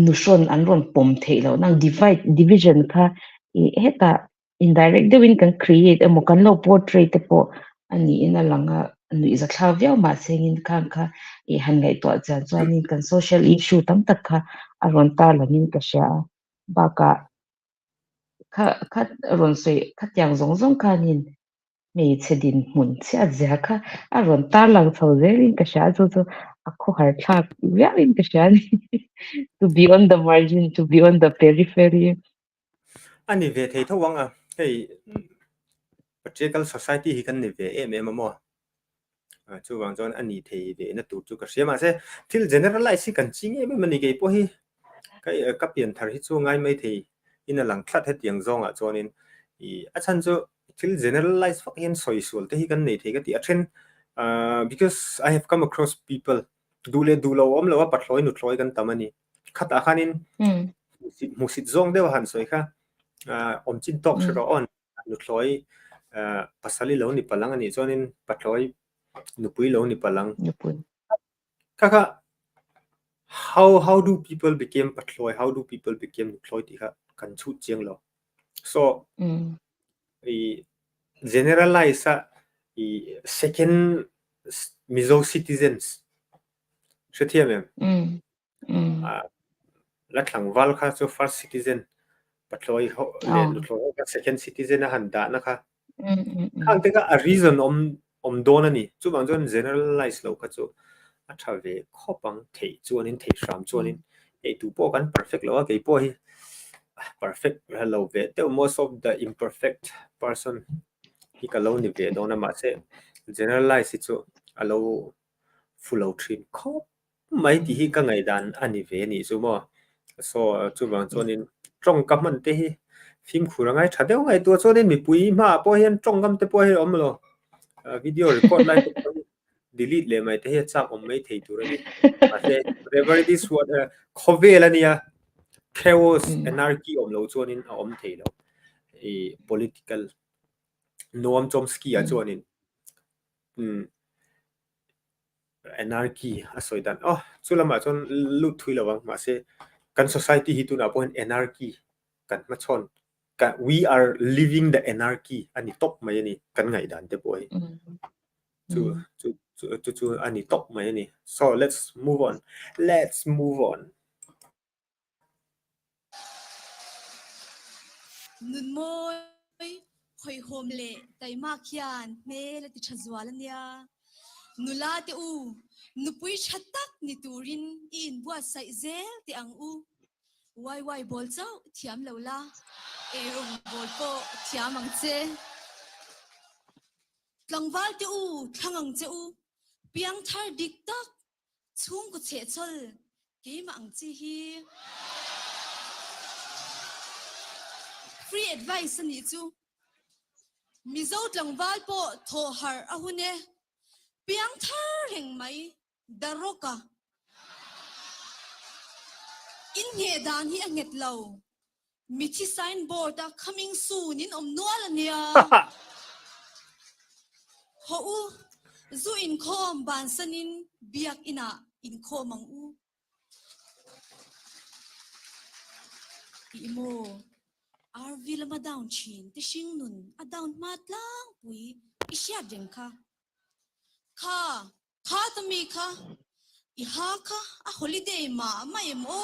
nushon anron pom theilo nang division kha heta indirect dewin kan create emo kan lo portrait te po ani ina langa nui za thla viau ma sengin khang kha I han ngai to chan chuanin kan social issue tam tak kha a ron tar lamin ka sha ba ka kha ron soi kha tyang zong zong khanin mei chedin mun chia zia kha a ron tar lang chho zerin ka sha chu chu a kho har thak viain ka sha ni to be on the margin to be on the periphery ani ve thei thawang a hei patriarchal society hi kan ni ve em mo chu wang chon ani thei ve na tu chu ka siama se thil generalize kan ching em mani ge po hi kai ka pian thar hi chu ngai mai thei in a lang thlat he tiang zong a chonin I a chan chu thil generalize fak hian soi sul te hi kan nei thei ka ti a then because I have come across people dule dulo om lo pa thloi nu thloi kan tamani khata khanin musit zong dewa han soi kha om chin tok shro on nu thloi pasali lo ni palang ani chonin pathloi nu pui lo ni palang kaka how do people become pathloi how do people become nu thloi ti kha kan chu chiang lo so I generalize I second mizo citizens shethia mem la thlang wal kha so first citizen pathloi ho le nu thloi ka second citizen a han da na kha khang te ka a reason om don ani chu bang jon generalize lo ka chu a tha ve khopang thei chuanin thei sham chuanin ei tu po kan perfect lo a ke po hi perfect hello ve te most of the imperfect person hi ka lo ni ve dona ma se generalize chu alo full trin khop mai ti hi ka ngai dan ani ve ni chu mo so chu bang chuanin trong kam man te hi phim khurangai thadeu ngai tu chuanin mi pui ma po hian trong kam te po hi om lo video record lai delete le mai te hi chak om mai thei tur ani ma se whatever it is what khovel ania chaos anarchy om lo chuanin a om thei lo e political Noam Chomsky a chuanin anarchy a soidan chulama chon lut thui lawang ma se kan society hi tu na point anarchy kan ma chon we are living the anarchy ani top mai ani kan ngai dan te poi chu ani top mai ani so let's move on nun moi khoi hom le tai ma khian me la ti thazwal ania nula te u nupui thatak ni turin in bua sai zel te ang u wai bol chau thiam lola e rong bol po thiam ang che tlangwal te u thangang che u piang thar dik tak chung ko che chol ke ma ang chi hi free advice ani chu mizo tlangwal po tho har ahune piang thar heng mai daroka in nge dan hi anget lo mithi signboard a coming soon in om nual ania ho u zu in khom ban sanin biak ina in khom ang u imo arvil ma down chin ti sing nun a down mat lang pui isya deng kha tami kha I ha kha a holiday ma mai mo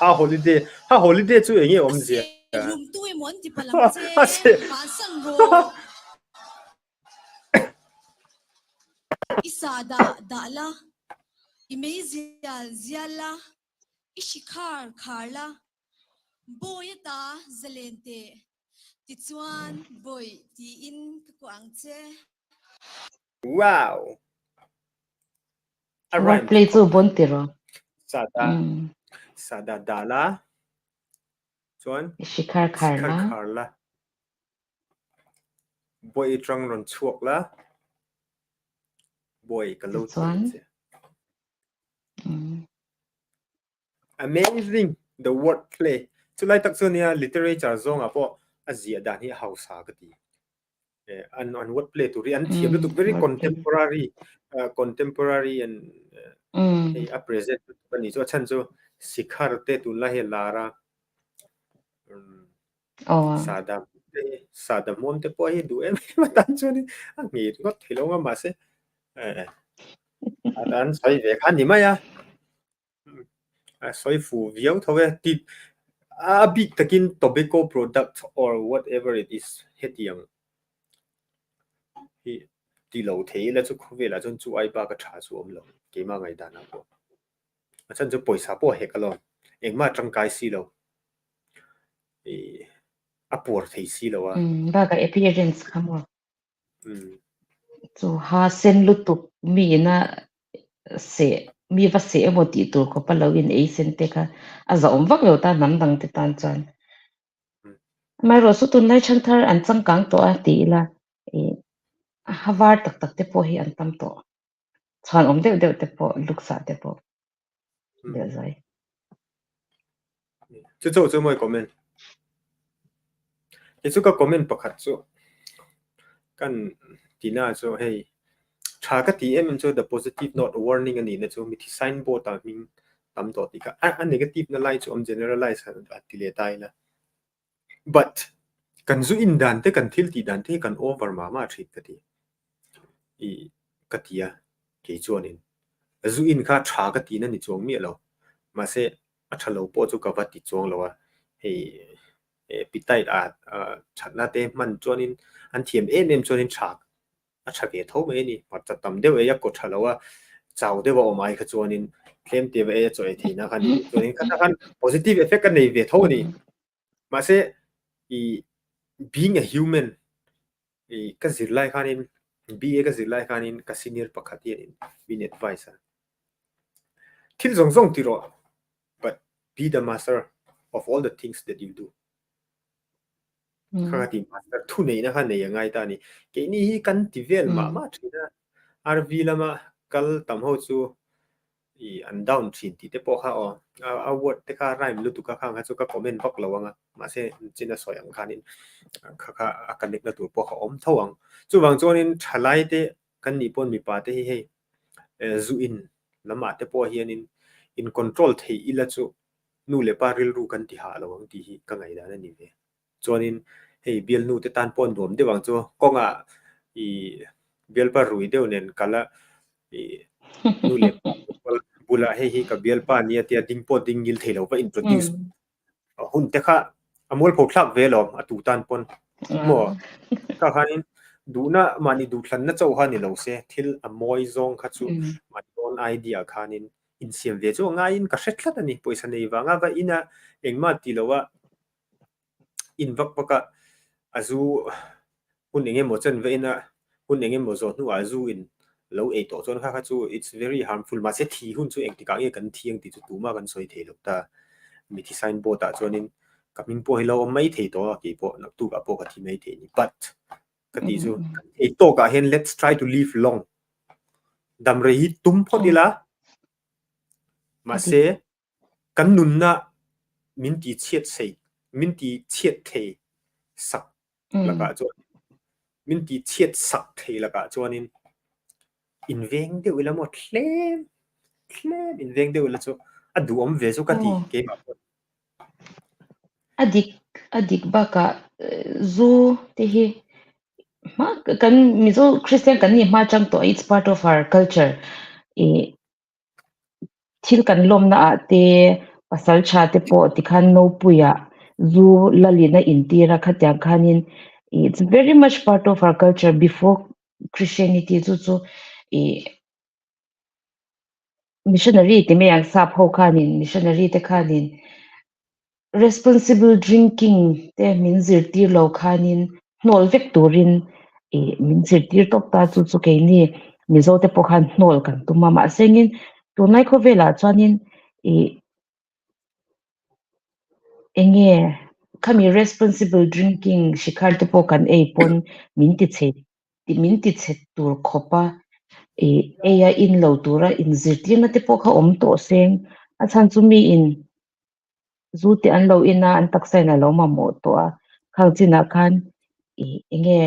ha holiday chu engi om je room tu e mon ti palang che ma sang ro isada dala imezia ziala ishikar kharla boyata zalente tichuan boy ti in ko angche wow right play chu bon tiro sada dala chuan shikar kharla boy trong ron chuak la boy ka lo amazing the word play chulai tak chunia literature zong apo azia dan hi hausa ka ti an word play to ri an thiam to very contemporary and a present pani cho chan cho sikhar te tu la he lara sada sa da mom te po hi du em ma tan chu ni a ngi ngot thilo ma se dan soi ve khan ni ma ya soi fu viau thowe ti a big takin tobacco product or whatever it is hetiang hi ti lo the la chu khove la chun chu ai ba ka tha chu om lo ke ma ngai da na po chan chu poisa po he ka lo eng ma tang kai si lo e a por thei si lo a ba ka appearance khamo um chu ha sen lutuk mi na se mi va se mo ti tur ko pa lo in e sen te ka a za om vak lo ta nam dang te tan chan mai ro su tun lai chan thar an chang kang to a ti la e havar tak tak te po hi an tam to chan om de te po luksa te po de zai chu chu moi comment chu ka comment pakhat chu kan tina chu hei tha ka ti em chu the positive note warning ani na chu mi thi sign board ta ming tam to ti ka a negative na lai chu om generalize han ta ti le tai la but kan zu in dan te kan thil ti dan te kan over ma thrit ka ti i ka tia ke chuanin zu in kha tha ka ti na ni chong mi lo ma se a thalo po chu ka va ti chong lo wa hei pitai a chatna te man chuanin an thiam em chuanin thak a thake tho me ni pat tam deuh e ya ko thalowa chau deuh o mai kha chuanin claim te e choi theina khan ni chuanin khan positive effect kan nei ve tho ni ma se i being a human i ka zir lai khanin bi e ka zir lai khanin ka senior pakhat in bin advice thil zong zong ti ro but be the master of all the things that you do khang ti master thu nei na khan nei ngai ta ni ke ni hi kan ti vel ma thina rv lama kal tam ho chu i an down thin ti te po kha o a word te kha raim lu tu ka khang ha chu ka comment bak lawanga ma se china soyang khanin kha a connect na tu po kha om thawang chu wang chonin thalai te kan ni pon mi pa te hi hei zu in lama te po hianin in control thei ila chu nu le pa ril ru kan ti ha lawang ti hi ka ngai da na ni ve chuanin hei bial nu te tan pon dom de wang chu konga i bial pa rui deuh nen kala i nu le bula hei hi ka bial pa nia tia ding po ding gil thelo pa introduce hun te kha amol pho thlak ve lom atu tan pon mo ka khanin du na mani du thlan na chau ha ni lo se thil amoi zong kha chu mani on idea khanin in siam ve chu nga in ka hretlat ani poisa nei wanga va ina engma ti lowa in vak paka azu hun enge mo chen ve ina hun enge mo zo nu azu in lo e to chon kha chu it's very harmful ma se thi hun chu eng ti ka nge kan thiang ti chu tu ma kan soi the lo ta mi thi sign bo ta chonin kaming po hello mai the to ki po na tu ka po ka thi mai the ni but ka ti chu e to ka hen let's try to live long dam re hi tum pho dila ma se kan nun na min ti chiat sei min ti chiat the sak la ka chu min ti chiat sak the la ka chuanin in veng de wila mo thlem in veng de wila chu adu om ve chu ka ti ke ma adik baka zu te hi ma kan mizo christian kan ni ma chang to it's part of our culture e thil kan lom na te pasal cha te po ti khan no puya zu lalina intira khatyang khanin it's very much part of our culture before christianity chu missionary te me yang sap ho khanin missionary te khanin responsible drinking te min zir tir lo khanin hnol vek turin min zir tir tok ta chu ke ni mizo te po khan hnol kan tuma ma sengin tunai kho vela chuanin enge khami responsible drinking shikhar te po kan pon min ti che tur khopa ya in lo tura in zir tir na te po kha om to seng a chan chu mi in zu te an lo ina an taksai na lo ma mo to a khang china khan enge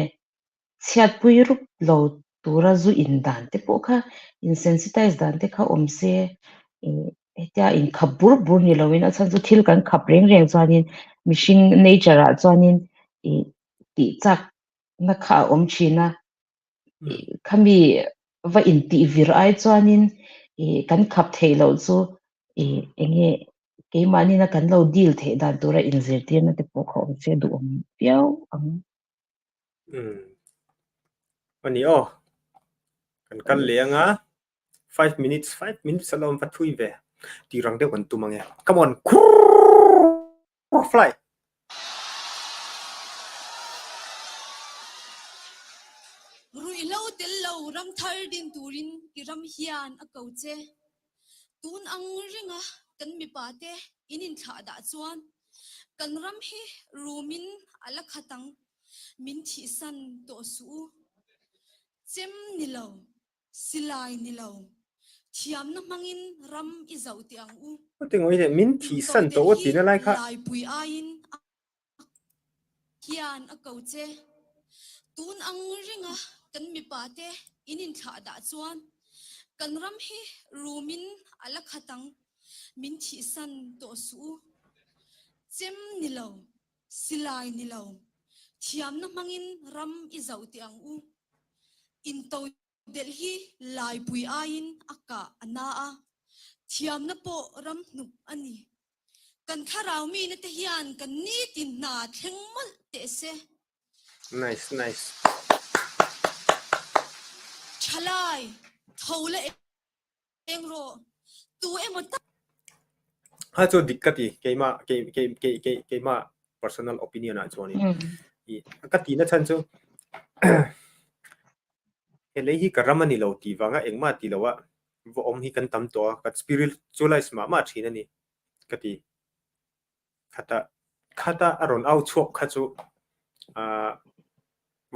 chiat pui rup lo tura zu in dan te po kha insensitize dan te kha om se etia in khabur bur ni lo in a chan chu thil kan khap reng reng chuanin mishing nature a chuanin ti chak na kha om china khami va in ti vir ai chuanin kan khap theilo chu enge ke mani na kan lo deal the dan tura in zir tir na te po khom che du om piao ang ani kan lenga 5 minutes alone pathui ve ti rang de kan tumange come on fly Ruilo tello ram thar din turin iram hian a kau che tun ang ringa kan mi pate inin tha da chuan kan ram hi rumin ala khatang min thi san to su chem nilo silai nilo thiam na mangin ram i zau ti ang u ting oi de min thi san to ti na lai kha lai pui ain hian a kau che tun ang ringa kan mi pate inin tha da chuan kan ram hi rumin ala khatang min thi san to su chem nilo silai nilo thiam na mangin ram i zau ti ang u in to del hi lai pui ain aka ana a thiam na po ram nup ani kan kharau mi na te hian kan ni tin na thengmal te se nice chalai thole engro tu emota ha chu dikkati ke ma personal opinion a chuani ka ti na chan chu hele hi karamani lo ti wanga engma ti lowa vo om hi kan tam to ka spiritualize ma thina ni kati khata aron au chok khachu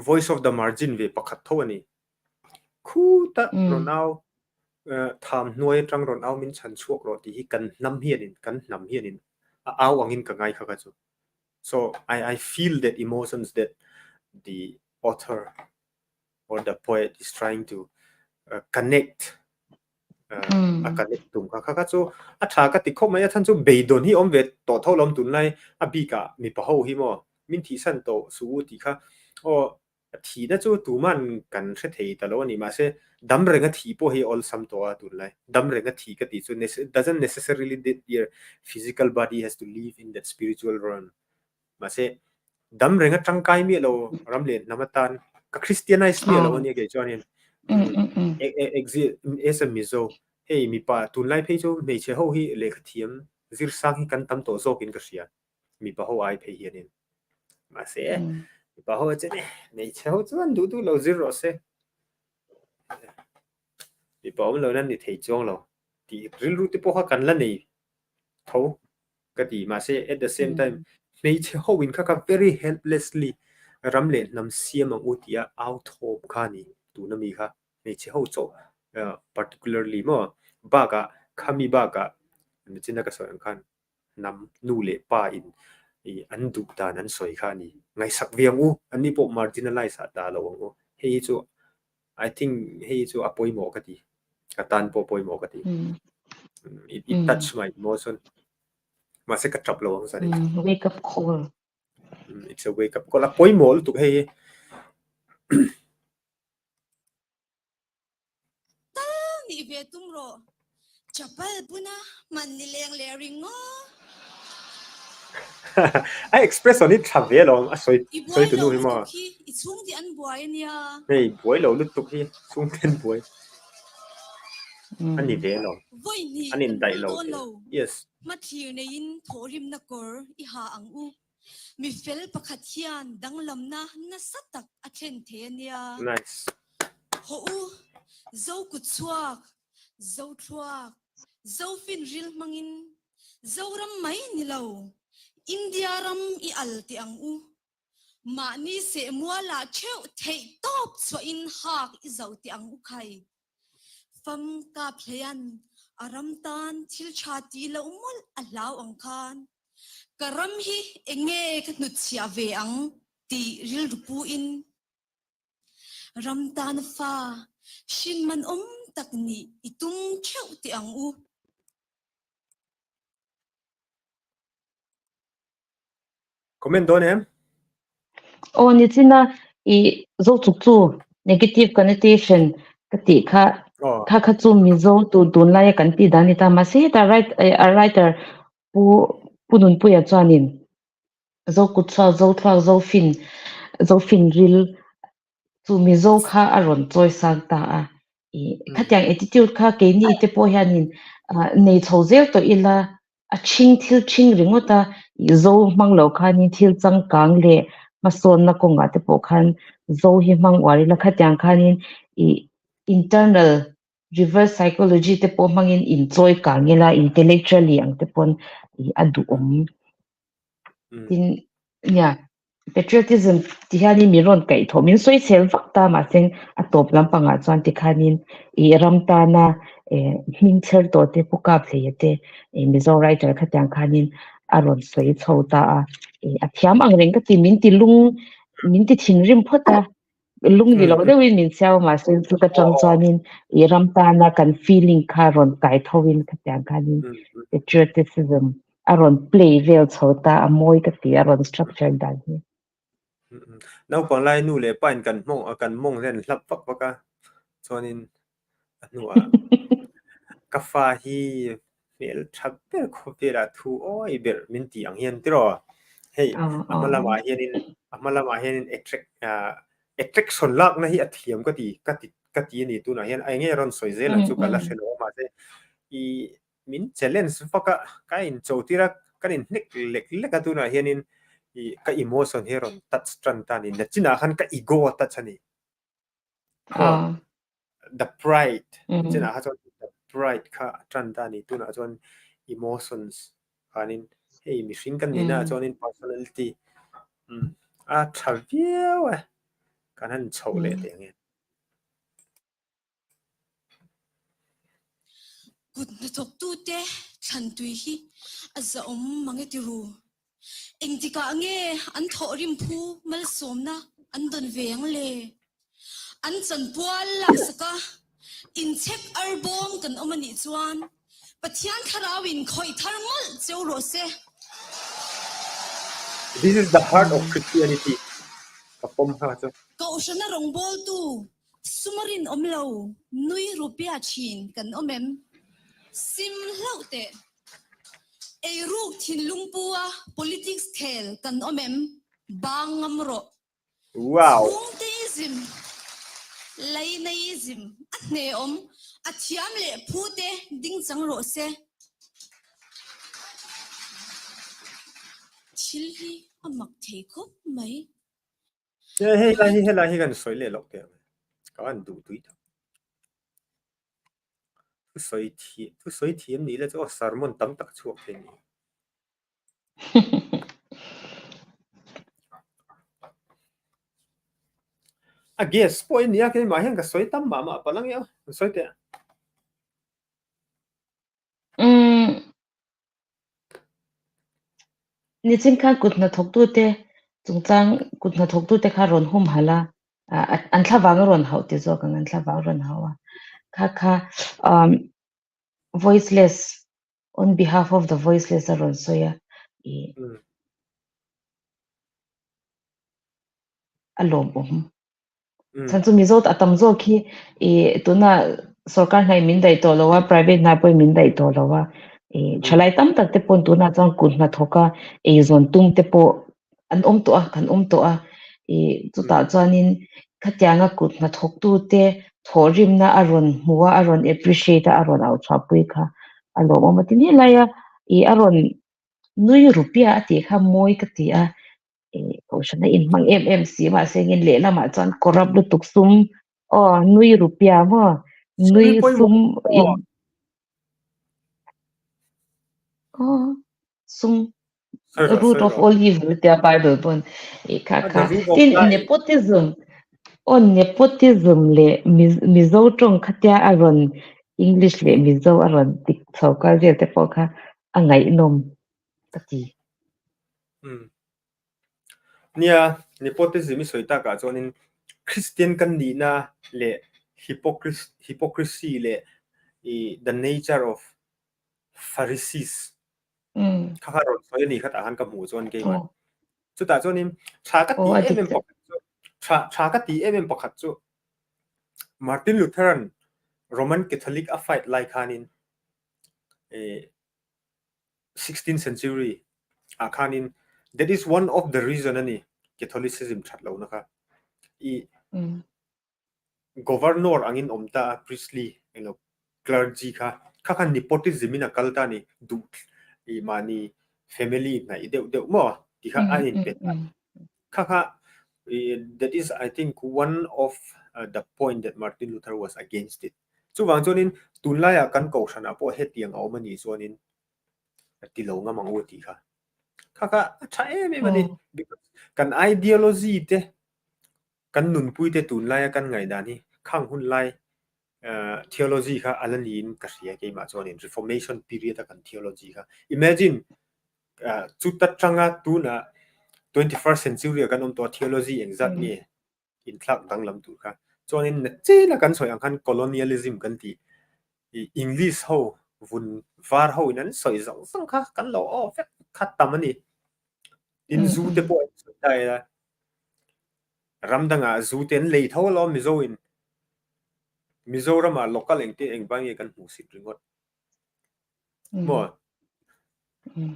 voice of the margin ve pakhat thawani khuta ronau tham nuai tang ronau min chan chuak ro ti hi kan nam hianin aw angin ka ngai kha chu so I feel that emotions that the author or the poet is trying to connect connect tum kha chu a tha ka ti khom mai than chu beidon hi om ve to tholom tun lai a bi ka mi pa ho hi mo min thi san to su ti kha o thi na chu tu man kan the thei ta lo ni ma se dam renga thi po hi all sam to a tun lai dam renga thi ka ti chu doesn't necessarily that your physical body has to live in that spiritual realm ma se dam renga tangkai mi lo ram le namatan ka christianize mi lo ni ge chuanin exit as a mizo hey mi pa tun lai phei chu nei che ho hi le khathiam zir sang hi kan tam to zo kin ka sia mi pa ho ai phei hianin ma se mi pa ho che nei che ho chuan du lo zir ro se mi pa lo nan ni thei chong lo ti ril ru ti po ha kan la nei tho ka ti ma se at the same time nei che ho win kha very helplessly ram le nam siam ang utia out thop kha ni tu na mi kha nei che ho cho particularly mo baga khami baga ni china ka soyan khan nam nu le pa in an du ta nan soi kha ni ngai sak viang u ani po marginalize ta lo ngo hei chu I think hei chu apoi mo ka ti ka tan po poi mo ka ti it touch my emotion ma se ka trap lo ang sa ni wake up call it's a wake up call apoi mo tu hei ni ve tumro chapal puna man ni leng le ringo I express on it thavel long a soi tu nu hi mo i chung di an buai nia hey boy lo lut tu hi chung ten boy ani ve lo voi ni anin dai lo yes ma thir nei in thorim na kor i ha ang u mi fel pakhat hian danglam na satak a then the nia nice ho u zo ku chuak zo thuak zo fin ril mangin zo ram mai ni lo India ram i al ti ang u ma ni se muala cheu thei top so in hak i zo ti ang u khai fam ka phlean aram tan thil chati lo mol alaw ang khan karam hi enge ka nut sia ve ang ti ril rupu in ram tan fa shin man takni itung cheu ti ang u comment don em ô ni china i zo chu chu negative connotation ka ti kha oh kha chu mi zo tu dun lai kan ti dan ni ta ma se ta a writer pu punun pu ya chuanin zo ku chwa zo fin ril chu mi zo kha aron choi sang ta a i khatyang attitude kha ke ni te po hianin nei chozel to ila a thing ringota i zo manglo kha ni thil chang kang le ma son na konga te po khan zo hi mang wari la khatyang khanin i internal reverse psychology te po mangin in choi kangela intellectually ang te pon i adu om tin nya patriotism ti hian mi ron kai thomin soi sel fakta ma seng a top lampanga chuan ti khanin i ramta na hming cher to te puka pheyate mizo writer khatyang khanin aron soi chhota a thiam angreng ka ti min ti thing rim phota lung ni lo de win min chaw ma sen chu ka chang chuanin i ramta na kan feeling kha ron kai thowin khatyang khanin patriotism aron play vel chhota a moi ka ti aron structure dan hi nau pang lai nu le pan kan mong len hlap pak paka chuanin anu a ka fa hi mel thap ber kho bera thu oi ber min ti ang hian tiro hei amalama hianin attraction lak na hi athiam ka ti ni tu na hian ai nge ron soi zel chu kala hrelo ma se i min challenge faka ka in chotira kan in nek lek tu na hianin i ka emotion heron touch tran tani na china khan ka ego touch ani the pride china ha chon the pride kha tran tani tu na chon emotions hanin hey mi hring kan ni na chonin personality a thaviau kan han chole te nge Kut na tok tu te chan tui hi aza om mange ti ru eng ti ka nge an tho rim phu mal som na an don veng le an chan pual lak saka in chek arbom kan omani chuan pathian tharawin khoi tharmol cheu ro se this is the heart of Christianity kapom ha cho ka usana rong bol tu sumarin omlo nui rupia chin kan omem sim hlaute ei ruk thin lungpua politics khel kan omem bangam ro wow theism lainaism atne om athiam le phute ding chang ro se chilhi amak thei khop mai hey la hi kan soi le lok te ka an du tui ta tu soi thiam ni le cho sermon tam tak chuak the ni a guess point ya ke ma hian ka soi tam ma palang ya soi te ni chin kha kut na thok tu te chungchang kut na thok tu te kha ron hum hala an thla wang ron hau te zo kan an thla wang ron hawa kha voiceless on behalf of the voiceless aron soya alom chan chu mi zo atam zo khi tuna sarkar nai min dai to lowa private na poi min dai to lowa chalai tam tak te pon tuna chang kun na thoka zon tum te po an to a kan to a chu ta chanin khatyanga kut na thok tu te thorim na aron muwa aron appreciate aron au chha pui kha alom omatini laya aron nui rupia ati kha moi ka ti a ocean in mang MMC ma sengin le lama chan corrupt lu tuk sum nui rupia mo nui sum in sum root of all evil the Bible bon kha tin nepotism le mizo tong khatya aron English le mizo aron tik chokal je te pokha angai nom tati nia nepotism soita ka chonin Christian kan ni na le hypocrisy le the nature of Pharisees kharon soi ni khata han ka mu chon ke man chu ta chuanin tha ka ti adik pakhat chu tha ka ti pakhat chu Martin Lutheran Roman Catholic a fight like hanin 16th century a khanin that is one of the reason ani Catholicism that lo naka I governor angin omta priestly clergy kha khan nepotism in a kalta ni du I mani family na deu mo ti kha ain pet kha that is I think one of the point that Martin Luther was against it chu wang chonin tunla ya kan ko sana po hetiang au mani chonin ti lo nga mangu ti kha tha me mani kan ideology te kan nun pui te tunla ya kan ngai dani khang hun lai theology kha alanin ka ria ke ma chonin reformation period kan theology kha imagine chu ta changa tu na 21st century kan to theology exact ni in thlak danglam tu kha chonin na che la kan soi ang kan colonialism kan ti English ho vun var ho nan soi zong sang kha kan lo o fek khat tamani in zu te po dai la ramdanga zu ten lei tho lo mizoin Mizoram a local engte engbangi kan musit ringot mo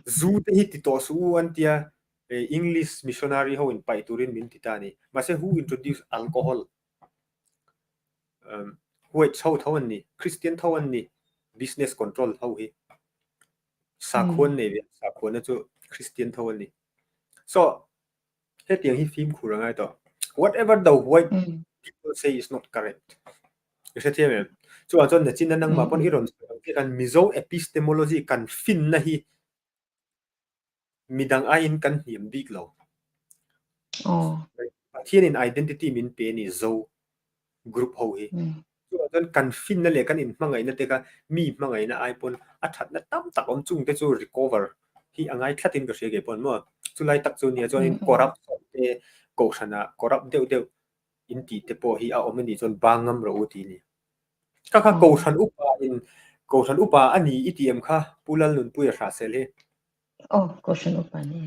zu te hi ti to su antia English missionary ho in pai turin min titani mase who introduced alcohol white how thawan ni Christian thawan ni business control how hi sakhon ne sakhon chu Christian thawan ni so he tiang hi film khurangai to whatever the white people say is not correct is it here chu an chon na chin nang ma pon iron kan mizo epistemology kan fin na hi midang ain kan hiam big lo pathian in identity min pe ni zo group ho hi chu an kan fin na le kan in mangai na te ka mi mangai na ai pon a that na tam tak om chung te chu recover hi angai thlatin ka ge pon mo chu lai tak chu ni chuan in corrupt te ko sana corrupt deu in ti te po hi a omani chon bangam ro ti ni ka ko san upa ani itm kha pulal nun puya sha sel he ko san upa ni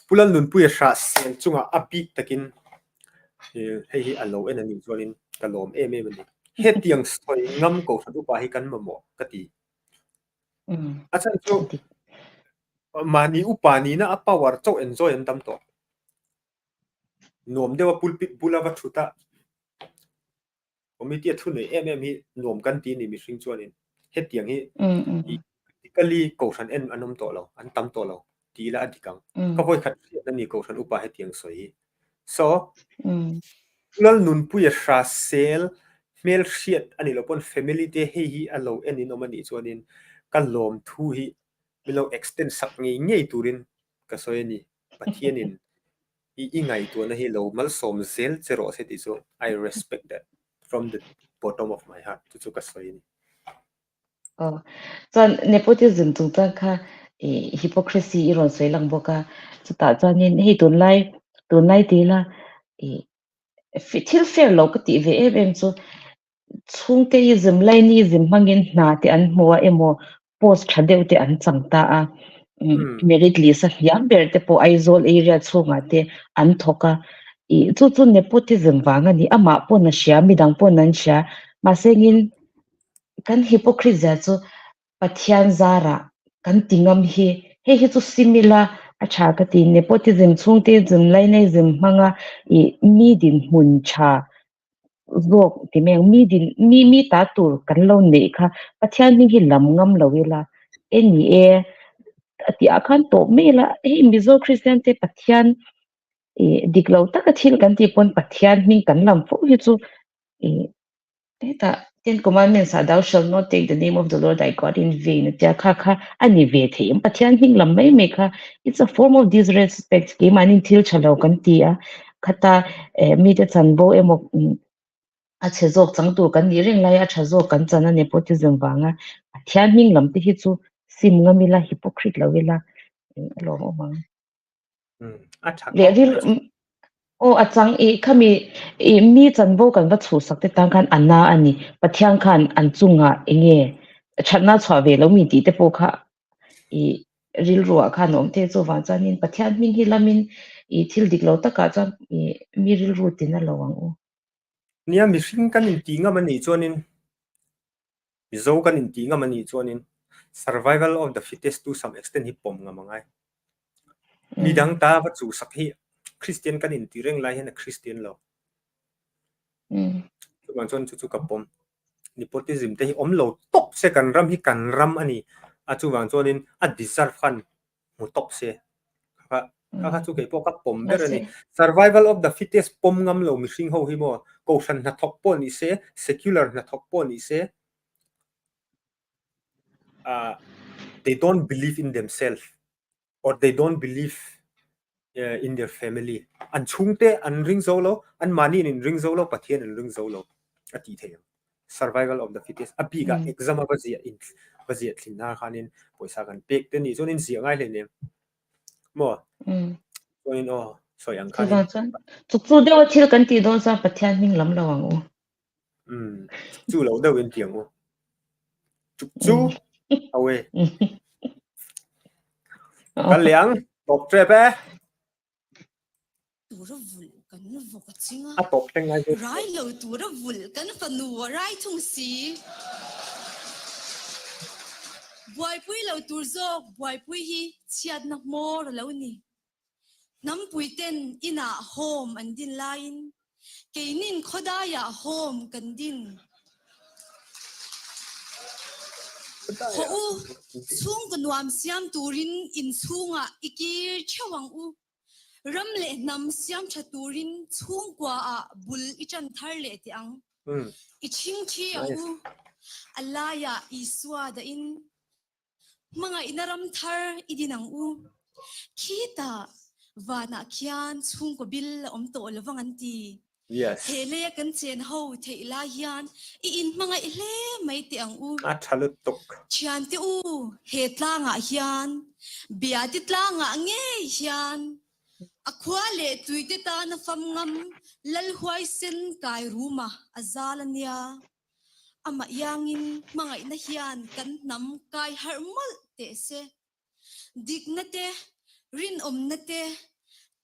pulal nun puya sha sel chunga api takin hi alo enani chuanin kalom em ni he tiang soi ngam ko san upa hi kan mamo kati acha chu mani upa ni na power cho enjoy an tam to nom dewa pulpit pulawa thuta committee thun em hi nom kan ti ni mi sing chuanin he tiang hi typically ko san en anom to lo an tam to lo ti la adikang ka voi khat na ni ko san upa he tiang soi so lal nun pu ya sha sel mel shiat ani lo pon family te he hi alo en in omani chuanin ka lom thu hi milo extend sak ngei turin ka soi ni pathianin I ngai tu na hi lo mal som zel chero se ti so I respect that from the bottom of my heart to ka soi ni chan nepotism tung ta kha hypocrisy iron soi lang boka chuta chanin hei tun lai ti la thil fair lo ka ti ve em chu chung te ism lai ni ism mangin na te an hmuwa emo post thadeu te an changta a merit list hiam ber te po aizol area chunga te an thoka chu nepotism wanga ni ama po na sha midang po nan sha masengin kan hypocrite chu pathian zara kan tingam hi chu similar acha ka ti nepotism chungte zum lai nei zum manga mi din mun cha zok ti meng mi ta tur kan lo nei kha pathian ni hi lam ngam lowela eni ati akhan to mela mizo christian te pathian diklo taka thil kan ti pon pathian min kan lam fo hi chu eta Ten Commandments are thou shalt not take the name of the Lord thy God in vain. Ani ve the pathian hing lam mai me kha it's a form of disrespect ke manin thil chalo kan tia khata mi te chanbo emo a chezok changtu kan ni reng lai a chazok kan chana nepotism wanga pathian hing lam te hi chu sim ngamila hypocrite lawela lo mang le ril achang khami mi chanbo kan va chu sakte tang khan anna ani pathian khan an chunga enge thatna chwa ve lo mi ti te po kha ril ruwa kha nom te chu wa chanin pathian min hi lamin I thil dik lo taka cha mi ril ru tin a lawang u nia mihring kan in tinga mani chuanin mizo kan in tinga mani chuanin survival of the fittest to some extent hi pom nga mangai midang ta wa chu sak hi Christian kan in tireng lai hen a Christian lo chuan chuan chu kapom nepotism te hi om lo top se kan ram hi kan ram ani a chu wang chuanin a deserve khan mu top se kha chu ke po ka pom ber ani survival of the fittest pom ngam lo mihring ho hi mo ko san na thok po ni se secular na thok po ni se they don't believe in themselves or they don't believe in their family an chungte an ring zolo an mani in ring zolo pathian in ring zolo ati the survival of the fittest apiga exam ba zia in ba zia thlina khanin poisa kan pek te ni zonin zia ngai le ne mo soin o soyang khanin chu chu de wa thil kan ti don sa pathian ming lam lawang u chu lo de wen tiang o chu awe kaliang top trepe tura vul kan voka chinga a top tengai rai lo tura vul kan panu rai thung si boy pui lo tur zo boy pui hi chiat nak mor lo ni nam pui ten ina home and din line keinin khodaya home kan din ho u chung kanwam siam turin in chunga ikir chawang u ramle nam siam thaturin chung kwa a bul ichan thar le ti ang iching chi ang u alaya iswa da in mga inaram thar idinang u kita wana khian chung ko bil om to lawangan ti yes hele kan chen ho theila hian in mga ile mai ti ang u a thalut tok chian ti u he tlanga hian bia ti tlanga nge hian akhwale tuite ta na famngam lalhuai sen kai ruma azalania ama yangin mga ina hian kan nam kai harmal te se dignate rin omnate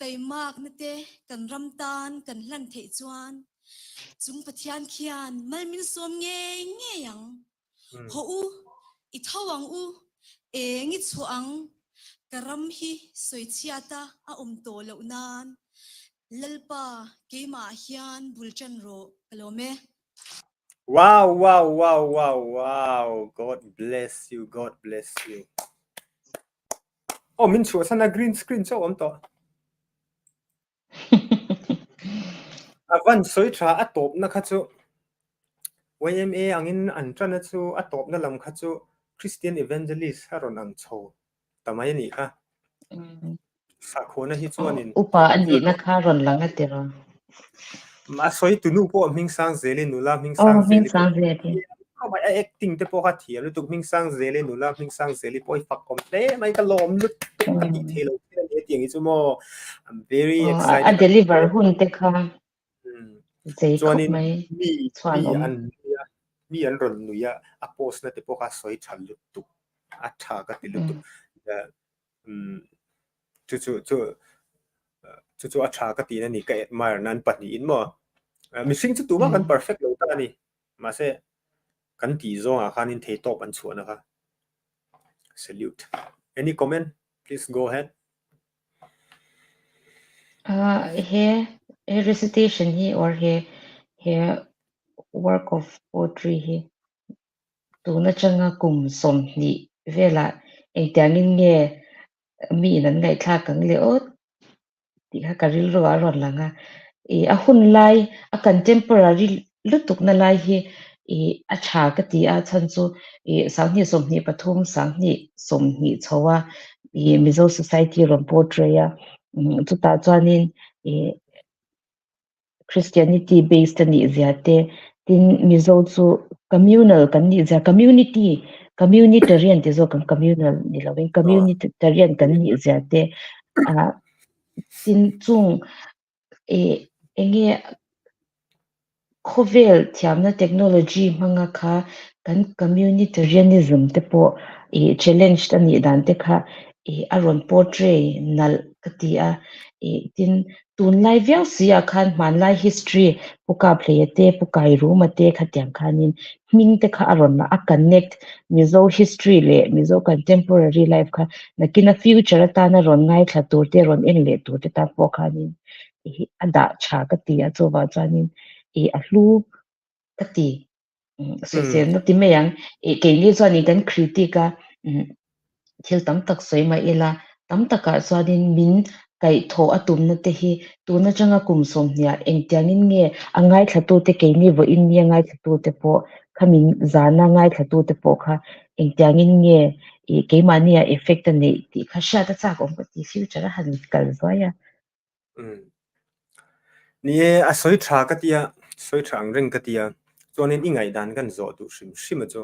taimak nate kan ramtan kan hlan thei chuan chung pathian khian malmin som nge nge yang ho u I thawang u engi chuang karam hi soichiata a to lo nan lalpa keima hian bulchan ro kalome wow wow wow wow wow God bless you oh min chu sana green screen so om to avan soi tha atop na kha chu YMA angin antrana chu atop na lam kha chu Christian evangelist haron ang cho tamai ni kha sa khona hi chuanin upa ani na kha ron langa te ro ma soi tunu po ming sang zeli nula ming sang zeli ma acting te po kha thiam lu tu ming sang zeli nula ming sang zeli poi fak kom te mai ka lom lut ati thelo te tiang I chu mo I'm very excited a deliver hun te kha chuanin mi an ron nuya a post na te po kha soi thal lut tu a tha ka ti lut tu chu a tha ka ti na ni ka admire nan pani in mo mi sing chu tu ma kan perfect lo ta ni ma se kan ti zo a khan in thei top an chuan kha salute any comment please go ahead here recitation he or here work of poetry he tu na changa kum som ni vela engtiangin nge mi nan ngai thla kang le ot ti kha karil ro a ron langa a hun lai a contemporary lutuk na lai hi a tha ka ti a chan chu sang ni som ni pathum sang ni som ni chowa mizo society ron portray a chu ta chuanin Christianity based ni ziate tin mizo chu communal kan ni za communitarian te zo kan communal ni loving communitarian kan ni ziate tin chung enge khovel thiamna technology manga kha kan communitarianism te po challenge ta ni dan te kha aron portray nal katia tin tun lai viau sia khan man lai history puka play te pukai room te khatyang khanin ming te kha aron na a connect mizo history le mizo contemporary life kha nakina future ta na ron ngai thla tur te ron en le tur te ta po khanin ada cha katia chowa chanin ahlu kati se se no ti meyang ke ni chani kan critica thil tam tak soi ma ela tam taka chuanin min kai tho atum na te hi tuna changa kum som nia engtiangin nge angai thatu te ke ni vo in ni angai thatu te po khamin zana ngai thatu te po kha engtiangin nge ke mania effect ne ti kha sha ta cha kom ti future han kal zoya ni a soi tha katia soi thang reng katia chonin ingai dan kan zo tu shim shim cho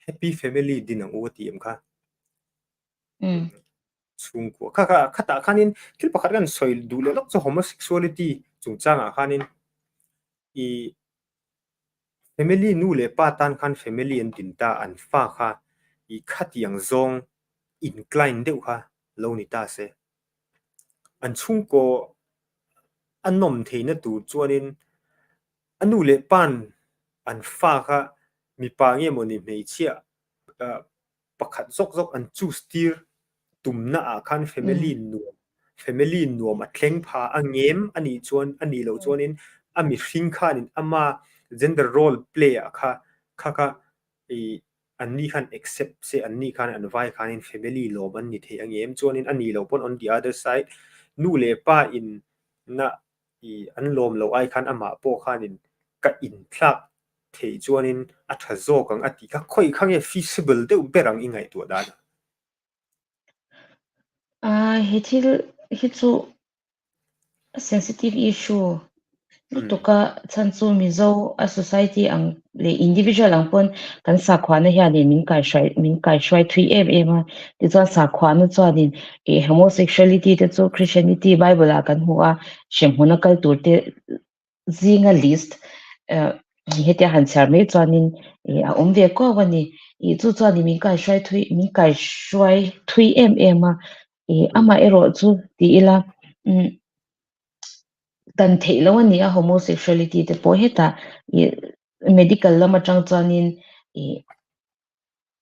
happy family din ang uti em kha chung ko kha ta khanin thil pakhat kan soi du le lok cho homosexuality chung changa khanin family nu le pa tan khan family en din ta an fa kha khat yang zong incline deuh kha lo ni ta se an chung ko anom theina tu chuanin anu le pan an fa kha mi pa nge moni mei chia pakhat zok zok an chu steer tumna a khan family nuam a thleng pha angem ani chuan ani lo chuanin ami hring khanin ama gender role play a kha anni khan accept se anni khan an vai khanin family lo ban ni the angem chuanin ani lo pon on the other side nu le pa in na an lom lo ai khan ama po khanin ka in thlak thei chuanin a tha zawk ang ati kha khoi khange feasible deuh berang ingai tu dan hi chu sensitive issue tuka chanchu mizo a society ang le individual ang pon kan sa khwana hian min kai shwai 3 ma ti chuan sa khwana chuanin homosexuality te chu christianity bible a kan huwa shemhuna kal tur te zinga list hete han char me chuanin a omve ko wani chu chuanin min kai shwai 3 ma ama ero chu ti ila tan thei lo ani a homosexuality te po heta medical lama tang chanin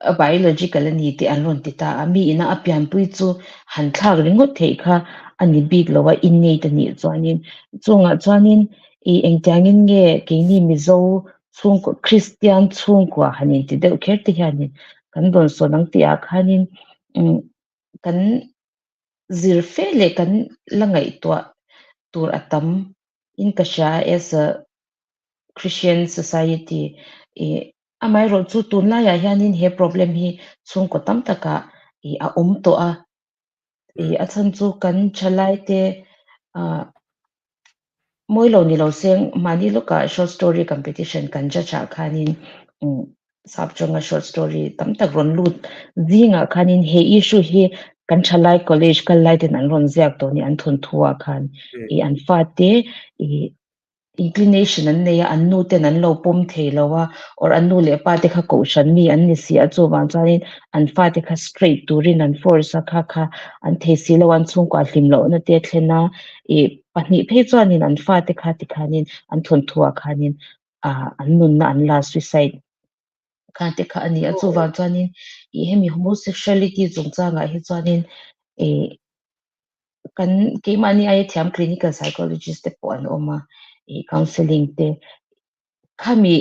a biological ani te anron ti ta ami ina apian pui chu han thlak ringo thei kha ani big lowa innate ani chanin chunga chanin engtiangin nge ke ni mizo chung ko christian chung ko hanin ti de kher ti hanin kan don so nang ti a khanin kan zirfe le kan langai to tur atam in kasha as a Christian society amai ro chu tunla ya hianin he problem hi chung ko tam taka a to a chan chu kan chalai te moilo ni lo seng mani loka short story competition kan cha khanin sabchonga short story tam tak ron lut zinga khanin he issue hi kan chalai college kal lai ten an ron ziak to ni an thun thuwa khan an fa te inclination an neya an nu ten an lo pom thei lowa or an nu le pa te kha ko shan mi an ni si a chu wang chanin an fa te kha straight turin an force a kha an thei si lo an chung kwa hlim lo na te thlena pahnih phei chuanin an fa te kha ti khanin an thun thua khanin an nun na an la suicide kha te kha ani a chu wang chanin hemi homosexuality chung changa hi chuanin kan ke mani ai thiam clinical psychologist te po an oma counseling te khami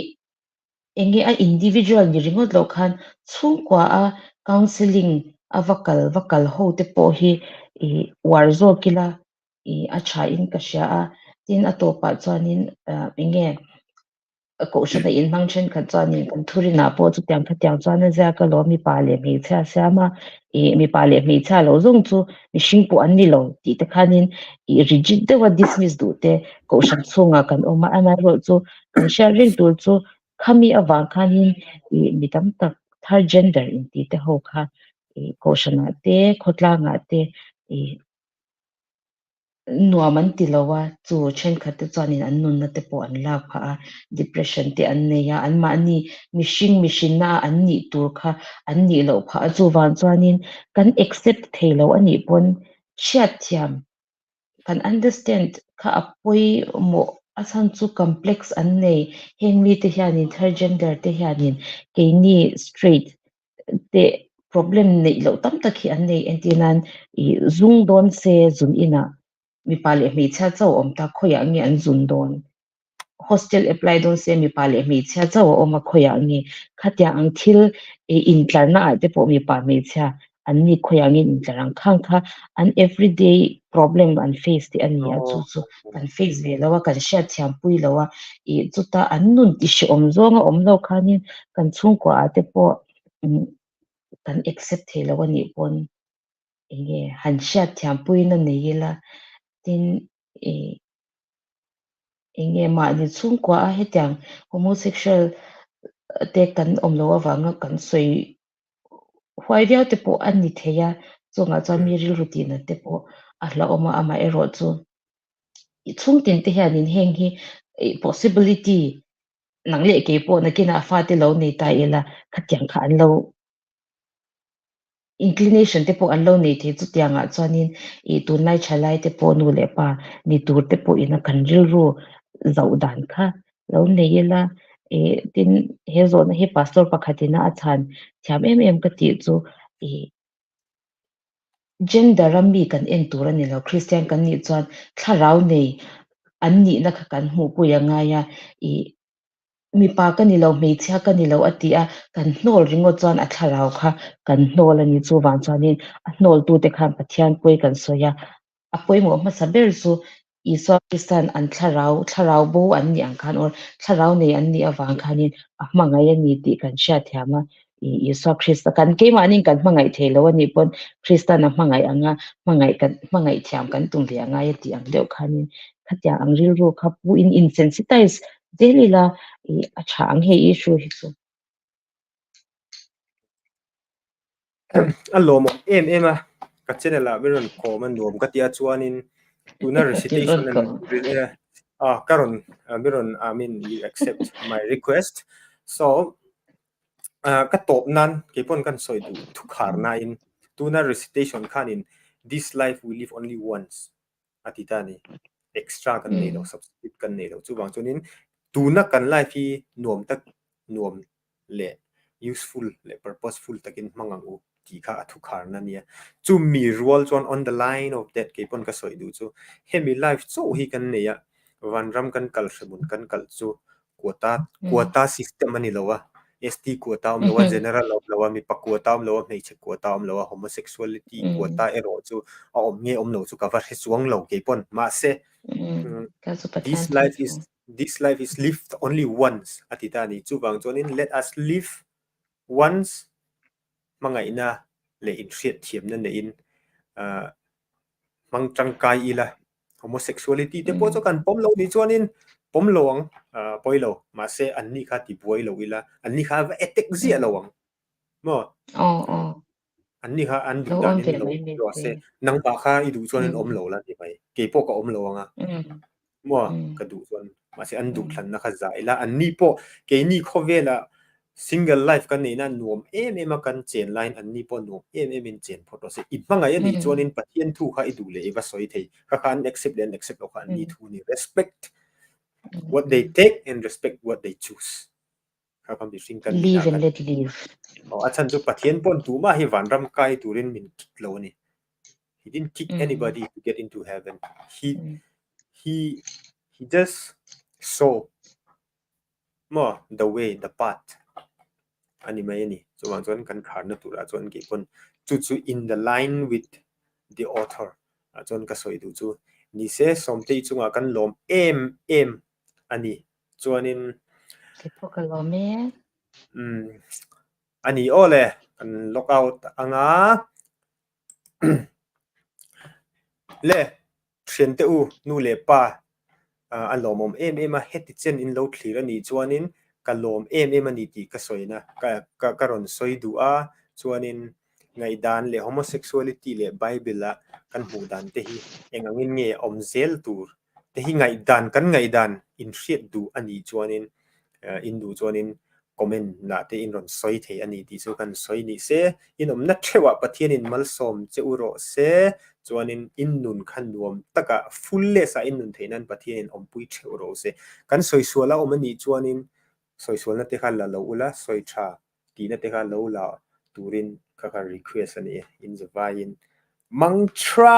enge a individual ni ringot lo khan chungkwa a counseling a vakal ho te po hi warzo kila a tha in ka sha a tin a to pa chuanin enge ko shana in function kha chuanin kan thurina po chu tyang kha tyang chuanin za ka lo mi pa le mi cha sama mi pa le mi cha lo zong chu mi hring pu an ni lo ti te khanin rigid de wa dismiss du te ko shan chunga kan oma ana ro chu kan sharing tur chu khami awa khanin mi tam tak third gender in ti te ho kha ko shana te khotla nga te นัวมันติลว่าจูเช่นขัดจอนินอันนุนนัตโปอันลากพะ depression ติอันเนียอันมาอันนี้มิชินนาอันนี้ตัวค่ะอันนี้เราพะจูวันจอนินกัน accept เทเราอันนี้ปนเชียดยามกัน understand ค่ะอภัยโมอาสันจู complex อันนี้เฮงมีเทียนิน intergender เทียนินเกนี่ straight เต problem ในเราตั้มตะกี้อันนี้เอ็นที่นั้นซุงโดนเซซุนอินะมีปาเลมีเช่าเจ้าอมตาขอยางเงี้ยอันซุนโดน hostel apply โดนเซมีปาเลมีเช่าเจ้าอมมาขอยางเงี้ยขัดยางอังทิลอินทร์น่าจะพอมีปามีเช่าอันนี้ขอยางเงี้ยอินทร์รังข้างค่ะอัน everyday problem อัน face ที่อันนี้อ่ะจู่ๆกัน face เวลาว่ากันเชื่อที่อันปุยแล้วว่าจุดตาอันนู้นที่ชอมจงอมเราคันนี้กันช่วงกว่าจะพอกัน accept แล้ววันนี้ปนหันชาติที่ปุยนั่นนี่ละทินมาดิช่วงกว่าเหตุอย่าง homosexual เด็กกันอมโลว่างักันสวยหวยเดียวแต่ปอันนี้เทียจงอาจจะมีรูทีนแต่ปอัลละอมอามาเอรอจูช่วงตินที่เห็นเฮงฮี possibility หนังเล็กเก็บปนักกินอาฟาติเราในตายละขัดยังขันเรา inclination te po an lo nei the chu tianga chuanin tun lai thalai te po nu le pa ni tur te po ina kan ril ru zau dan kha lo nei la tin he zo na he pastor pakhatina a chan thiam em ka ti chu gender ram mi kan en tur ani lo christian kan ni chuan tharau nei an ni na kha kan hu pu ya nga ya mi pa ka ni lo mei chha ka ni lo atia kan hnol ringo chuan a tharau kha kan hnol ani chu wang chuanin a hnol tu te khan pathian poi kan soya a poi mo ma saber chu iso kristan an tharau bo an ni ang khan or tharau nei an ni awang khanin a hmangai ani ti kan sha thiama iso krista kan ke manin kan hmangai thelo ani pon kristan a hmangai anga hmangai thiam kan tung le anga ya ti ang deuh khanin khatya ang ril ro kha pu in insensitize delila a chang he issue hi chu Alomo em a ka channel a beron ko man nom ka tia chuanin tuna recitation and karon beron I mean you accept my request so ka top nan ke pon kan soi du thu khar na in tuna recitation khan in this life we live only once atitani extra kan nei lo substitute kan nei lo chu wang chunin tuna kan life hi nom tak nom le useful le purposeful takin mangang u ki kha thu khar na nia chu mi role chon on the line of that ke pon ka soi du chu hemi life so hi kan nei ya van ram kan kal sabun kan kal chu quota system ani lowa ST quota lowa general lowa mi pa quota lowa nei che quota lowa homosexuality quota ero chu om nge om lo chu cover he chuang lo ke pon ma se this life is lived only once atitani chu wang chonin let us live once mangai na le in hriat thiam na ne in mang tangkai ila homosexuality te po chu kan pom lo ni chuanin pom lowang poilo ma se anni kha ti boi lo ila anni kha va etek zia lowang mo anni kha an du dan in lo se nang ba kha i du chuanin om lo la ni bai ke po ka om lowanga mo ka du chuan ma se an du thlan na kha za ila anni po ke ni khovela single life kan nei na nuam em kan chen line anni po nuam em in chen photo se i manga ya ni chuanin pathian thu kha i du le ba soi thei kha khan accept lo kha ni thu ni respect what they take and respect what they choose kha kam bi sing kan live and let live achan chu pathian pon tu ma hi van ram kai turin min kik lo ni he didn't kick anybody to get into heaven he just saw more the way the path ani mai ni so wang chuan kan khar na tura chuan ki pon chu in the line with the author chuan ka soi du chu ni se somte chunga kan lom em ani chuanin ke pokalome ani ole kan lockout anga le thiente u nu le pa alomom em a heti chen in lo thlir ani chuanin kalom em ani ti ka soina ka ron soi du a chuanin ngai dan le homosexuality le bible la kan hu dan te hi engangin nge omzel tur te hi ngai dan in hriat du ani chuanin in du chuanin comment na te in ron soi the ani ti chu kan soi ni se in om na thewa pathian in mal som che uro se chuanin in nun khan nuam taka full sa in nun theinan pathian in om pui the uro se kan soi suala om ani chuanin soi sual na te kha la lo ula soi tha ti na te kha lo la turin kha request ani in the vain mantra